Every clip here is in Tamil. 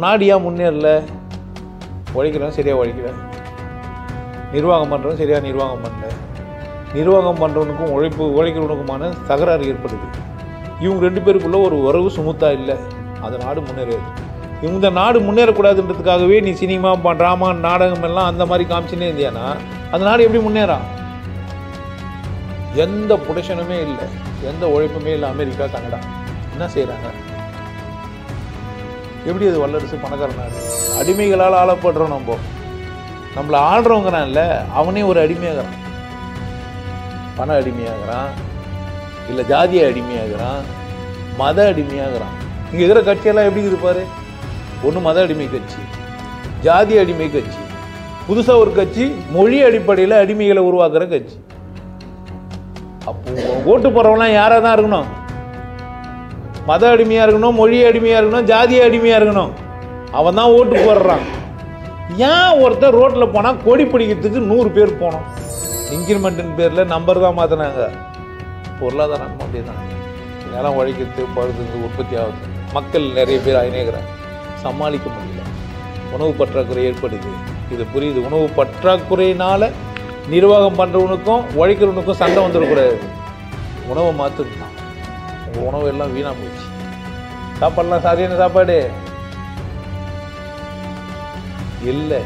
நாடு ஏன் முன்னேறல? உழைக்கிறோம் சரியாக உழைக்கல, நிர்வாகம் பண்ணுறோம் சரியாக நிர்வாகம் பண்ணல, நிர்வாகம் பண்ணுறவனுக்கும் உழைக்கிறவனுக்குமான தகராறு ஏற்படுது. இவங்க 2 பேருக்குள்ள ஒரு உறவு சுமூத்தாக இல்லை, அந்த நாடு முன்னேறாது. இந்த நாடு முன்னேறக்கூடாதுன்றதுக்காகவே நீ சினிமா ட்ராமா நாடகம் எல்லாம் அந்த மாதிரி காமிச்சுன்னே இருந்தியானா அந்த நாடு எப்படி முன்னேறான்? எந்த புடஷனுமே இல்லை, எந்த உழைப்புமே இல்லை. அமெரிக்கா கனடா என்ன செய்கிறாங்க? எப்படி அது வல்லரசு பணக்கார நாடு? அடிமைகளால் ஆளப்படுறோம். நம்மளை ஆள்றவங்கிறான் இல்லை, அவனே ஒரு அடிமையாகிறான். பண அடிமையாகிறான், இல்லை ஜாதிய அடிமையாகிறான், மத அடிமையாகிறான். இங்கே இருக்கிற கட்சியெல்லாம் எப்படி இருக்குது பாரு. ஒன்று மத அடிமை கட்சி, ஜாதி அடிமை கட்சி, புதுசாக ஒரு கட்சி மொழி அடிப்படையில் அடிமைகளை உருவாக்குற கட்சி. அப்போ ஓட்டு போடுறவங்களாம் யாராக தான் இருக்கணும்? மத அடிமையாக இருக்கணும், மொழி அடிமையாக இருக்கணும், ஜாதிய அடிமையாக இருக்கணும். அவன் தான் ஓட்டு போடுறான். ஏன் ஒருத்தர் ரோட்டில் போனால் கொடி பிடிக்கிறதுக்கு 100 பேர் போனோம்? இன்க்ரிமெண்ட்டின் பேரில் நம்பர் தான் மாற்றினாங்க. பொருளாதாரம் அப்படியே தான். நிலம் உழைக்கிறது, பழுது, உற்பத்தி ஆகுது. மக்கள் நிறைய பேர் அணியகிறாங்க, சமாளிக்க முடியல. உணவு பற்றாக்குறை ஏற்படுது. இது புரியுது. உணவு பற்றாக்குறையினால் நிர்வாகம் பண்ணுறவனுக்கும் உழைக்கிறவனுக்கும் சண்டை வந்துடக்கூடாது. உணவை மாற்றிருந்தான். உங்கள் உணவு எல்லாம் வீணாக போயிடுச்சு. சாப்பாடுலாம் சரியான சாப்பாடு இல்லை.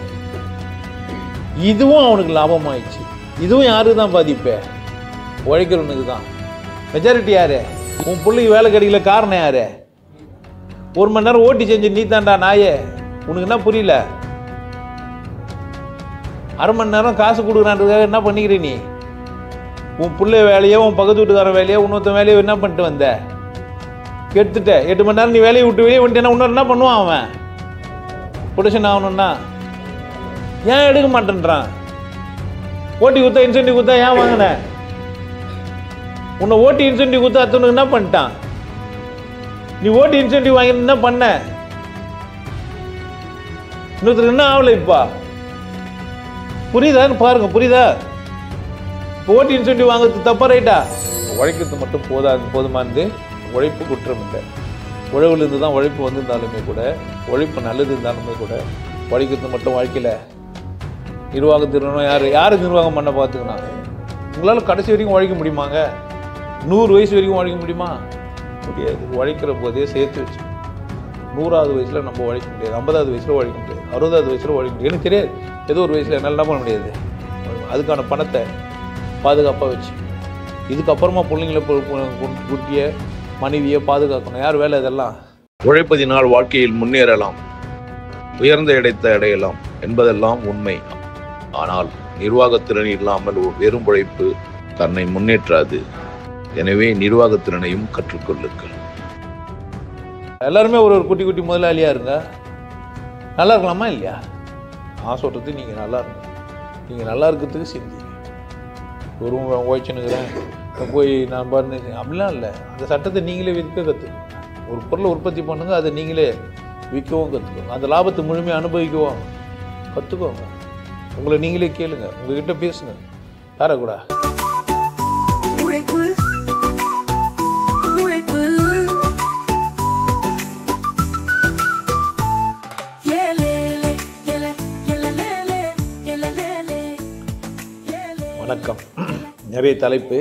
இதுவும் அவனுக்கு லாபமாயிடுச்சு. இதுவும் யாருக்கு தான் பாதிப்பே? உழைக்கிறவனுக்கு தான். மெஜாரிட்டி யாரு? உன் பிள்ளைக்கு வேலை கிடைக்கல காரணம் யாரு? 1 மணி நேரம் ஓட்டி செஞ்சு நீ தாண்டா நாயே. உனக்கு என்ன புரியல? அரை மணி நேரம் காசு கொடுக்குறான்றதுக்காக என்ன பண்ணிக்கிற நீ? உன் பிள்ளை வேலையோ உன் பக்கத்து வீட்டுக்கார வேலையோ இன்னொருத்த வேலையோ என்ன பண்ணிட்டு வந்த? கெடுத்துட்ட. 8 மணி நேரம் நீ வேலையை விட்டு வெளியே வந்துட்டேன்னா இன்னொரு என்ன பண்ணுவான் அவன்? ப்ரொடக்ஷன் ஆகணும்னா ஏன் எடுக்க மாட்டேன்றான்? ஓட்டி கொடுத்தா இன்சென்டிவ் கொடுத்தா ஏன் வாங்கின? உன்னை ஓட்டி இன்சென்டிவ் கொடுத்தா அத்தனுக்கு என்ன பண்ணிட்டான்? நீ ஓட்டி இன்சென்டிவ் வாங்கி என்ன பண்ண? இன்னொருத்தருக்கு என்ன ஆகல? இப்பா புரியுதான்னு பாருங்க. புரியுதா? ஓட்டி இன்சென்டிவ் வாங்குறது தப்பா ரைட்டா? உழைக்கிறது மட்டும் போதுமானது. உழைப்பு குற்றம் இல்லை. உழவுலேருந்து தான் உழைப்பு வந்திருந்தாலுமே கூட, உழைப்பு நல்லது இருந்தாலுமே கூட, உழைக்கிறது மட்டும் வாழ்க்கையில் நிர்வாகத்திறனும் யார் நிர்வாகம் பண்ண பார்த்துக்கணும். உங்களால் கடைசி வரைக்கும் உழைக்க முடியுமாங்க? 100 வயசு வரைக்கும் உழைக்க முடியுமா? முடியாது. உழைக்கிற போதே சேர்த்து வச்சு 100வது வயசில் நம்ம உழைக்க முடியாது, 50வது வயசில் உழைக்க முடியாது, 60வது வயசில் உழைக்க முடியாது. எனக்கு தெரியாது ஏதோ ஒரு வயசில் என்னால் என்ன பண்ண முடியாது. அதுக்கான பணத்தை பாதுகாப்பாக வச்சு இதுக்கப்புறமா பிள்ளைங்களை குட்டிய மனைவியை பாதுகாக்கணும். யார் வேலை இதெல்லாம்? உழைப்பதினால் வாழ்க்கையில் முன்னேறலாம், உயர்ந்த இடத்தை அடையலாம் என்பதெல்லாம் உண்மை. ஆனால் நிர்வாகத்திறன் இல்லாமல் வெறும் உழைப்பு தன்னை முன்னேற்றாது. எனவே நிர்வாகத்திறனையும் கற்றுக்கொள்ளுங்கள். எல்லாருமே ஒரு குட்டி குட்டி முதலாளியா இருங்க. நல்லா இருக்கலாமா இல்லையா? நான் சொல்றது நீங்க நல்லா இருங்க. நீங்க நல்லா இருக்கிறதுக்கு சிந்திங்க. ஒரு ஓய்ச்சுனுக்கிறேன் போய் நான் பண்ணு அப்படிலாம் இல்லை. அந்த சட்டத்தை நீங்களே விற்க கற்றுக்கோங்க. ஒரு பொருளை உற்பத்தி பண்ணுங்க, அதை நீங்களே விற்கவும் கற்றுக்கோங்க. அந்த லாபத்தை முழுமையாக அனுபவிக்கவும் கற்றுக்கோங்க. உங்களை நீங்களே கேளுங்க, உங்ககிட்ட பேசுங்க. யாரக்கூடா வணக்கம். நிறைய தலைப்பு.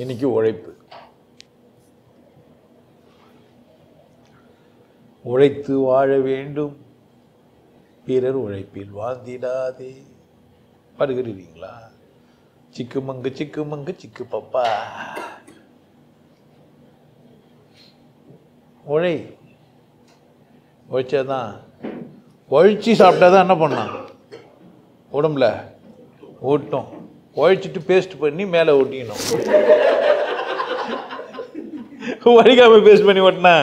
இன்னைக்கு உழைப்பு. உழைத்து வாழ வேண்டும், பிறர் உழைப்பில் வாழ்ந்திடாதே. பாடுகிறீங்களா? சிக்கு மங்கு சிக்கு மங்கு சிக்கு பப்பா. உழைச்சாதான், உழைச்சி சாப்பிட்டாதான் என்ன பண்ணான் உடம்புல ஓட்டும். உழைச்சிட்டு பேஸ்ட் பண்ணி மேலே ஓட்டிக்கணும். உழைக்காம பேஸ்ட் பண்ணி ஓட்டினா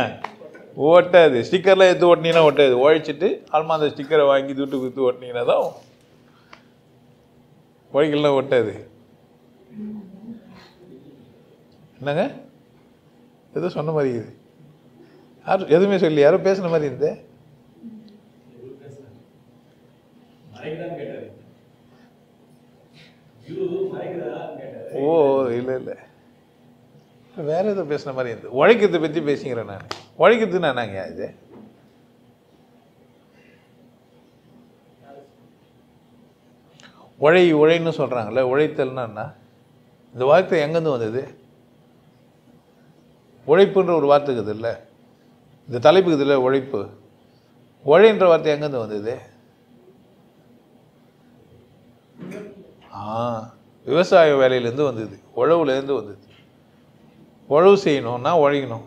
ஓட்டாது. ஸ்டிக்கர்லாம் எடுத்து ஓட்டினீங்கன்னா ஓட்டாது. உழைச்சிட்டு ஆல்மா அந்த ஸ்டிக்கரை வாங்கி துட்டு குத்து ஓட்டினீங்கன்னா தான் உழைக்கலாம் ஓட்டாது. என்னங்க ஏதோ சொன்ன மாதிரி இது? யாரும் எதுவுமே சொல்லி யாரோ பேசுன மாதிரி இருந்தே. ஓ இல்லை இல்லை, வேற ஏதோ பேசுன மாதிரி இருந்தது. உழைக்கிறதை பற்றி பேசிக்கிறேன் நான். உழைக்கிறதுன்னா நாங்க இது உழைன்னு சொல்கிறாங்கல்ல, உழைத்தல்னா என்ன? இந்த வார்த்தை எங்கேருந்து வந்தது? உழைப்புன்ற ஒரு வார்த்தை இருக்குது இல்லை, இந்த தலைப்புக்கு இதில் உழைப்பு, உழைன்ற வார்த்தை எங்கேருந்து வந்தது? விவசாய வேலையிலேருந்து வந்தது, உழவுலேருந்து வந்தது. உழவு செய்யணும்னா உழைக்கணும்.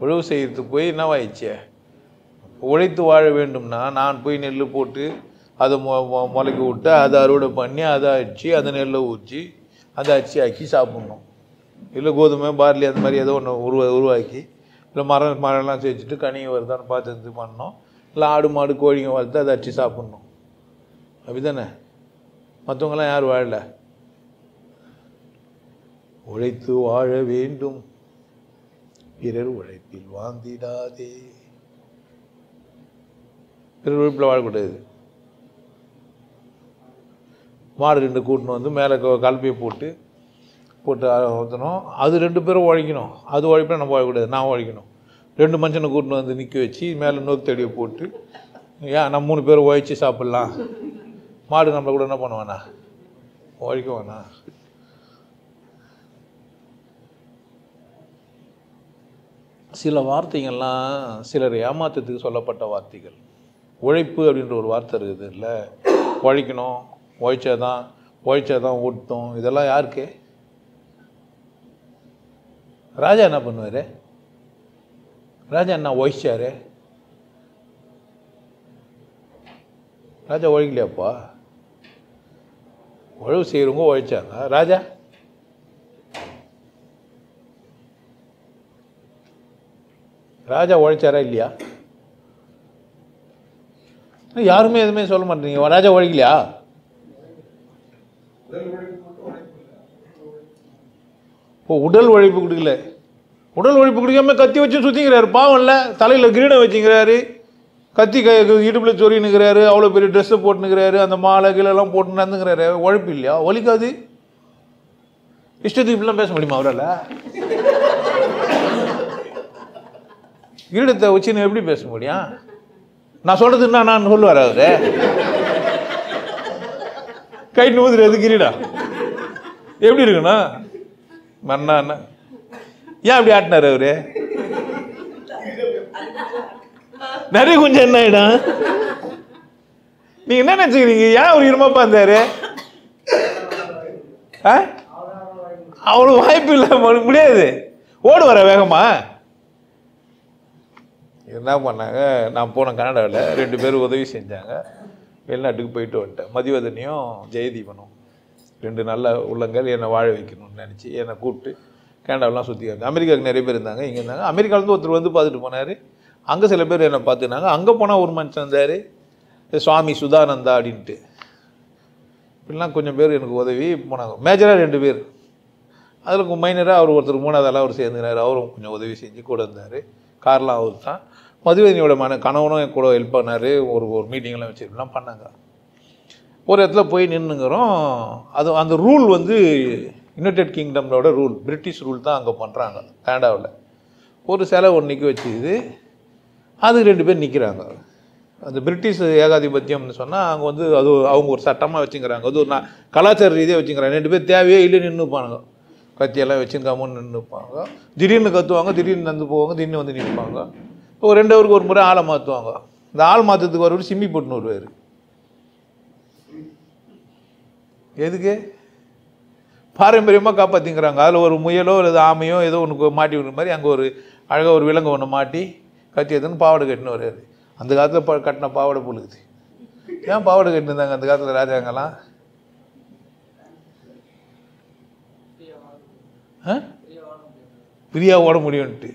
உழவு செய்யறதுக்கு போய் என்னவாயிடுச்சு? உழைத்து வாழ வேண்டும்னா நான் போய் நெல் போட்டு அதை முளைக்க விட்டு அதை அறுவடை பண்ணி அதை அடித்து அந்த நெல்லை ஊற்றி அதை அரிசி ஆக்கி சாப்பிட்ணும். இல்லை கோதுமை பார்லி அந்த மாதிரி ஏதோ ஒன்று உருவாக்கி, இல்லை மரம்லாம் செஞ்சுட்டு கனியை வருதான்னு பார்த்து இது பண்ணணும். இல்லை ஆடு மாடு கோழிங்க வளர்த்து அதை அடித்து சாப்பிட்ணும். அப்படி தானே? மற்றவங்களாம் யார் வாழலை? உழைத்து வாழ வேண்டும், பிறர் உழைப்பில் வாழ்ந்திடாதே. பிறர் உழைப்பில் வாழக்கூடாது. மாடு 2 கூட்டின்னு வந்து மேலே கலப்பையை போட்டு ஊற்றணும். அது 2 பேரும் உழைக்கணும். அது உழைப்பில் நம்ம வாழக்கூடாது, நான் உழைக்கணும். 2 மனுஷனை கூட்டின்னு வந்து நிற்க வச்சு மேலே நோக்கு தடியை போட்டு ஏன் நம்ம 3 பேரும் உழைச்சி சாப்பிட்லாம், மாடு நம்மளை கூட என்ன பண்ணுவானா? உழைக்க வேணா? சில வார்த்தைகள்லாம் சிலர் ஏமாற்றத்துக்கு சொல்லப்பட்ட வார்த்தைகள். உழைப்பு அப்படின்ற ஒரு வார்த்தை இருக்குது இல்லை, உழைக்கணும், உழைச்சாதான் ஓட்டும். இதெல்லாம் யாருக்கு? ராஜா என்ன பண்ணுவார்? ராஜா என்ன உழைச்சாரு? ராஜா உழைக்கலையாப்பா? உழவு செய்கிறவங்க உழைச்சாங்க. ராஜா உழைச்சாரா இல்லையா? யாருமே எதுவுமே சொல்ல மாட்டீங்க. ராஜா உழைக்கலையா? உடல் உழைப்பு கொடுக்கல. உடல் உழைப்பு கொடுக்காம கத்தி வச்சு சுற்றிக்கிறாரு. பாவம் இல்லை, தலையில் கிரீடம் வச்சுக்கிறாரு, கத்தி இடுப்பில் சொறினுக்கிறாரு, அவ்வளோ பெரிய ட்ரெஸ்ஸை போட்டுனுக்கிறாரு, அந்த மாலை கீழெல்லாம் போட்டு நடந்துக்கிறாரு. உழைப்பு இல்லையா? ஒலிக்காது. இஷ்டத்துக்கு இப்படிலாம் பேச முடியுமா அவரால்? கிரீடத்தை வச்சுன்னு எப்படி பேச முடியும்? நான் சொல்றதுன்னா நான் சொல்லுவார் அவரு. கை நூதுறது கிரீடா எப்படி இருக்குண்ணா? மன்னா ஏன் அப்படி ஆட்டினாரு அவரு? நிறைய கொஞ்சம் என்ன ஆயிடும்? நீங்க என்ன நினைச்சுக்கிறீங்க? ஏன் ஒரு இருமாப்பா இருந்தாரு? அவ்வளவு வாய்ப்பு இல்லை, முடியாது. ஓடு வர வேகமா என்ன பண்ணாங்க? நான் போனேன் கனடாவில், 2 பேரும் உதவி செஞ்சாங்க. வெளிநாட்டுக்கு போயிட்டு வந்துட்டேன். மதிவதனியும் ஜெயதீபனும் 2 நல்ல உள்ளங்கள் என்னை வாழ வைக்கணும்னு நினச்சி என்னை கூப்பிட்டு கனடாவெலாம் சுற்றி காமிச்சு. அமெரிக்காவுக்கு நிறைய பேர் இருந்தாங்க, இங்கே இருந்தாங்க. அமெரிக்காவிலேருந்து ஒருத்தர் வந்து பார்த்துட்டு போனார். அங்கே சில பேர் என்னை பார்த்துனாங்க. அங்கே போனால் ஒரு மனுஷன் இருந்தார், சுவாமி சுதானந்தா அப்படின்ட்டு. இப்படிலாம் கொஞ்சம் பேர் எனக்கு உதவி போனாங்க. மேஜராக 2 பேர், அதில் மைனராக அவர் ஒருத்தர் 3ஆவதால் அவர் சேர்ந்துனார். அவரும் கொஞ்சம் உதவி செஞ்சு கூட இருந்தார். கார்லாம் அவர் தான். மதுவதனியோட கணவனும் என் கூட ஹெல்ப் பண்ணார். ஒரு மீட்டிங்கெல்லாம் வச்சுருக்கலாம் பண்ணாங்க. ஒரு இடத்துல போய் நின்றுங்கிறோம். அது அந்த ரூல் வந்து யுனைடெட் கிங்டமோட ரூல், பிரிட்டிஷ் ரூல் தான் அங்கே பண்ணுறாங்க கனடாவில். ஒரு சிலை ஒன்று நிற்க வச்சுது, அது 2 பேர் நிற்கிறாங்க. அந்த பிரிட்டிஷ் ஏகாதிபத்தியம்னு சொன்னால் அங்கே வந்து அது அவங்க ஒரு சட்டமாக வச்சுக்கிறாங்க. அது ஒரு கலாச்சார ரீதியாக வச்சுக்கிறாங்க. 2 பேர் தேவையே இல்லை நின்றுப்பானுங்க, கத்தியெல்லாம் வச்சுக்காமன்னு நின்றுப்பாங்க. திடீர்னு கத்துவாங்க, திடீர்னு நடந்து போவாங்க, திடீர்னு வந்து நிற்பாங்க. ஒரு 2 ஹவருக்கு ஒரு முறை ஆளை மாற்றுவாங்க. இந்த ஆள் மாற்றத்துக்கு வரவர் சிம்மி போட்டுன்னு வருவார். எதுக்கு? பாரம்பரியமாக காப்பாற்றிங்கிறாங்க. அதில் ஒரு முயலோ இல்லை ஆமையோ ஏதோ ஒன்று மாட்டி விடுற மாதிரி அங்கே ஒரு அழகாக ஒரு விலங்கு ஒன்று மாட்டி கத்தி எடுத்துன்னு பாவாடை கட்டின்னு வர்றாரு. அந்த காலத்தில் கட்டின பாவாடை புழுகுது. ஏன் பாவாடை கட்டிருந்தாங்க அந்த காலத்தில் ராஜாங்கெல்லாம்? பிரியா ஓட முடியும்ட்டு.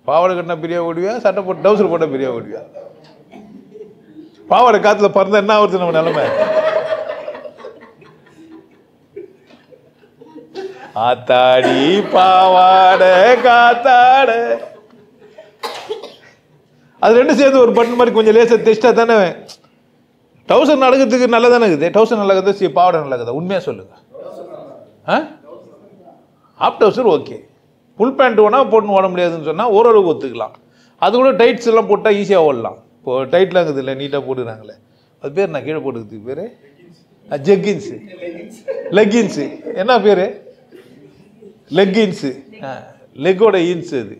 பாவாடை கட்டினா பிரியா ஓடுவியா? சட்டை போட்டு டவுசர் போட்டால் பிரியா ஓடுவியா? பாவாடை காற்றுல பறந்தா என்ன ஆகுது நம்ம நிலைமை? ஆத்தாடி பாவாடை காத்தாட. அது 2 சேர்ந்து ஒரு பட்டன் மாதிரி கொஞ்சம் லேசாக டெஸ்டா தானே. டவுசர் நடக்கிறதுக்கு நல்லா தானே இருக்குது. டவுசர் நல்லா இருக்குது, பாவாடை நல்லா இருக்குதா? உண்மையாக சொல்லுங்க. ஆப் டவுசர் ஓகே. ஃபுல் பேண்ட் வேணா போட்டுன்னு ஓட முடியாதுன்னு சொன்னால் ஓரளவுக்கு ஒத்துக்கலாம். அது கூட டைட்ஸ் எல்லாம் போட்டால் ஈஸியாக ஓடலாம். இப்போது டைட்லாம் இருக்குது இல்லை, நீட்டாக போட்டுக்கிறாங்களே, அது பேர் நான் கீழே போட்டுக்கிறதுக்கு பேர் ஜெக்கின்ஸு, லெக்கின்ஸு, என்ன பேர்? லெக்கின்ஸு. லெக்கோட இன்ஸு அது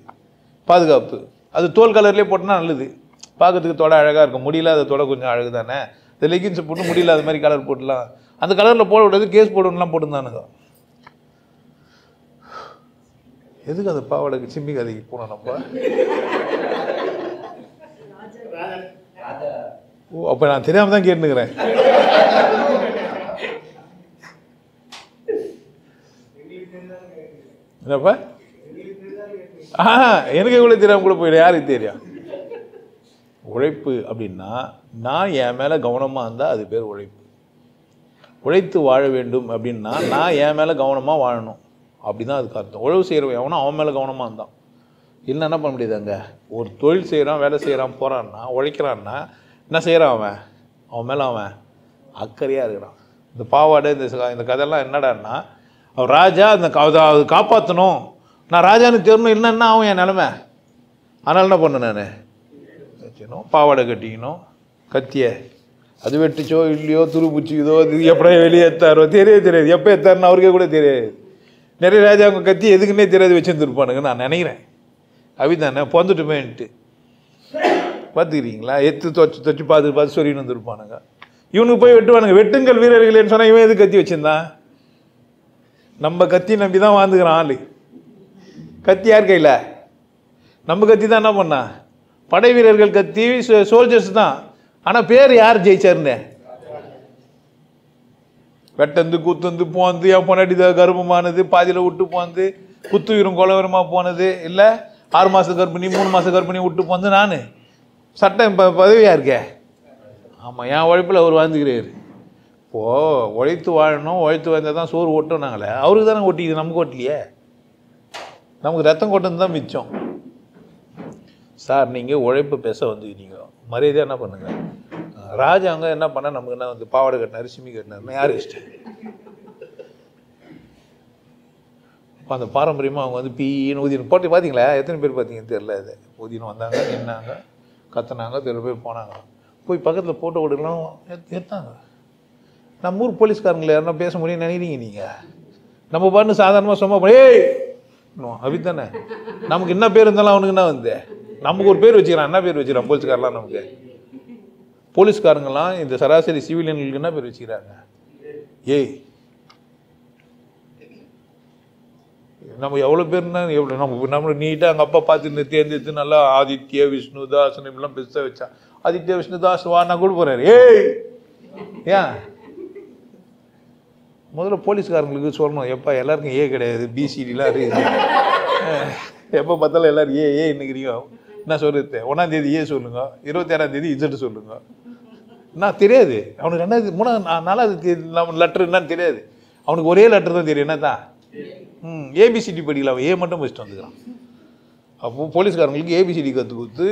பாதுகாப்பு. அது தோல் கலர்லேயே போட்டோன்னா நல்லது, பார்க்கறதுக்கு தொட அழகாக இருக்கும். முடியல அதை தொட கொஞ்சம் அழகு தானே. இந்த லெக்கின்ஸை போட்டு முடியல அது மாதிரி கலர் போட்டுலாம். அந்த கலரில் போட விடாது, கேஸ் போடணும்லாம் போட்டுருந்தானுங்க. எதுக்கு அந்த பாவாடைக்கு சிம்மி கதைக்கு போனோம் நம்ம? ஓ, அப்போ நான் தெரியாமல் தான் கேட்டுக்கிறேன். என்னப்பா? எனக்கு எவ்வளோ தெரியாம கூட போயிடும், யாருக்கு தெரியும்? உழைப்பு அப்படின்னா நான் என் மேலே கவனமாக இருந்தால் அது பேர் உழைப்பு. உழைத்து வாழ வேண்டும் அப்படின்னா நான் என் மேலே கவனமாக வாழணும், அப்படி தான் அதுக்கு அர்த்தம். உழவு செய்கிறவன் எவனா அவன் மேலே கவனமாக இருந்தான். இல்லை என்ன பண்ண முடியாது? அங்கே ஒரு தொழில் செய்கிறான், வேலை செய்கிறான், போகிறான்னா, உழைக்கிறான்னா என்ன செய்கிறான்? அவன் மேலே அவன் அக்கறையாக இருக்கிறான். இந்த பாவாடை இந்த கதையெல்லாம் என்னடான்னா, அவன் ராஜா அதை காப்பாற்றணும், நான் ராஜான்னு தெரியணும், இல்லைன்னா அவன் என் நிலமை. அதனால் என்ன பண்ணேன் நான்? வச்சுக்கணும், பாவாடை கட்டிக்கணும், கத்தியை அது வெட்டுச்சோ இல்லையோ, துருப்பிச்சிக்குதோ, அது எப்படியோ வெளியே எத்தாரோ தெரியாது, எப்போ எத்தாருன்னு அவருக்கே கூட தெரியாது. நிறைய ராஜா அவங்க கத்தி எதுக்குன்னே தெரியாது வச்சுருந்துருப்பானுங்க நான் நினைக்கிறேன். அப்படிதானே பொந்துட்டுமேன்ட்டு பார்த்துக்கிறீங்களா? தொச்சு பார்த்து சொல்லின்னு வந்துருப்பானுங்க. இவனுக்கு போய் வெட்டுவானுங்க. வெட்டுங்கள் வீரர்களேன்னு சொன்னால் இவன் எது கத்தி வச்சுருந்தான்? நம்ம கத்தி நம்பி தான் வாழ்ந்துக்கிறான் ஆள். கத்தி யார் கையில்? நம்ம கத்தி தான் என்ன பண்ணா? படை வீரர்கள் கத்தி, சோல்ஜர்ஸ் தான். ஆனால் பேர் யார் ஜெயிச்சாருன்னு? வெட்டந்து குத்துந்து போந்து, என் பொன்னாடி கர்ப்பமானது, பாதியில் விட்டு போந்து, குத்து வீரம் கொலவரமாக போனது, இல்லை 6 மாத கர்ப்பிணி 3 மாத கர்ப்பிணி விட்டு போந்து நான் சட்டம் பதவியாக இருக்கேன். ஆமாம், என் உழைப்பில் அவர் வாழ்ந்துக்கிறாரு. இப்போது உழைத்து வாழணும், உழைத்து வாழ்ந்தால் தான் சோறு ஓட்டும். நாங்களே அவருக்கு தானே ஓட்டிக்குது, நமக்கு ஓட்டலையே. நமக்கு ரத்தம் கொட்டது தான் மிச்சம். சார் நீங்கள் உழைப்பு பேச வந்துக்கிறீங்க, மரியாதையாக என்ன பண்ணுங்கள்? ராஜாங்க என்ன பண்ணால் நமக்கு என்ன வந்து பாவாடை கட்டினார், சிம்மி கட்டினார்னா யார் இஷ்டம்? இப்போ அந்த பாரம்பரியமாக அவங்க வந்து பீன்னு ஊதினம் போட்டு பார்த்தீங்களா? எத்தனை பேர் பார்த்தீங்கன்னு தெரியல. இது ஊதினம் வந்தாங்க, நின்னாங்க, கத்துனாங்க, தெரு பேர் போனாங்க. போய் பக்கத்தில் ஃபோட்டோ எடுக்கலாம் எடுத்தாங்க. நம்ம ஊர் போலீஸ்காரங்களை யாருன்னா பேச முடியும்னு நினைக்கிறீங்க நீங்கள்? நம்ம பாட்டு சாதாரணமாக சும்மா ஏய் அப்படி தானே. நமக்கு என்ன பேர் இருந்தாலும் அவனுக்கு என்ன வந்து நமக்கு ஒரு பேர் வச்சுக்கிறான். என்ன பேர் வச்சுக்கிறான் போலீஸ்காரெலாம்? நமக்கு போலீஸ்காரங்கெல்லாம் இந்த சராசரி சிவிலியன்களுக்கு என்ன பேர் வச்சுக்கிறாங்க? ஏய், நம்ம எவ்வளோ பேர்னா எவ்வளோ நம்ம நீட்டாக அங்கே அப்பா பார்த்து தேர்ந்தெடுத்து நல்லா ஆதித்ய விஷ்ணுதாஸ் இப்படிலாம் பெருசாக வச்சா. ஆதித்ய விஷ்ணுதாஸ் வானா கூட போகிறாரு. ஏய் ஏன் முதல்ல போலீஸ்காரங்களுக்கு சொல்லணும், எப்போ எல்லாருக்கும் ஏ கிடையாது, பிசிடிலாம் இருக்குது. எப்போ பார்த்தாலும் எல்லோரும் ஏ இன்னைக்கிறீங்க. என்ன சொல்கிறது? 1ஆம் தேதி ஏ சொல்லுங்க, 26ஆம் தேதி இசட்டு சொல்லுங்க. என்ன தெரியாது அவனுக்கு? 2வது 3வது 4வது நம்ம லெட்ரு என்னன்னு தெரியாது அவனுக்கு. ஒரே லெட்ரு தான் தெரியும், என்ன தான் ஏபிசிடி படிக்கல. அவன் ஏ மட்டும் வச்சுட்டு வந்துக்கிறான். அப்போ போலீஸ்காரங்களுக்கு ஏபிசிடி கற்றுக் கொடுத்து,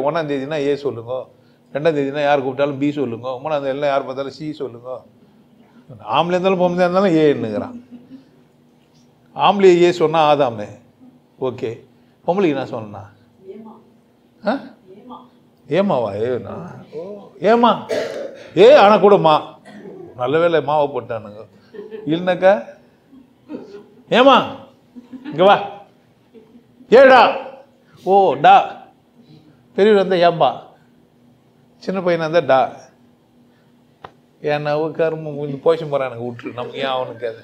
1ஆம் தேதினா ஏ சொல்லுங்க, 2ஆம் தேதினா யார் கூப்பிட்டாலும் பி சொல்லுங்க, 3ஆம் தேதினா யார் பார்த்தாலும் சி சொல்லுங்க. ஆம்பளை இருந்தாலும் பொம்பளை இருந்தாலும் ஏ என்னங்கிறான். ஆம்பளை ஏ சொன்னா ஆதாமே ஓகே, பொம்பளைக்கு என்ன சொன்னா ஏமாவா? ஏண்ணா ஓ ஏமா ஏ ஆனால் கூடமா நல்ல வேலை மாவை போட்டானுங்க. இல்லைனாக்கா ஏமா இங்க வா ஏடா ஓ டா. பெரியவர் வந்தால் ஏம்பா, சின்ன பையனாக இருந்தால் டா. ஏன்னா கருமம் கொஞ்சம் போஷம் போகிறானுங்க விட்டுரு, நமக்கு ஏன் அவனுக்கு? அது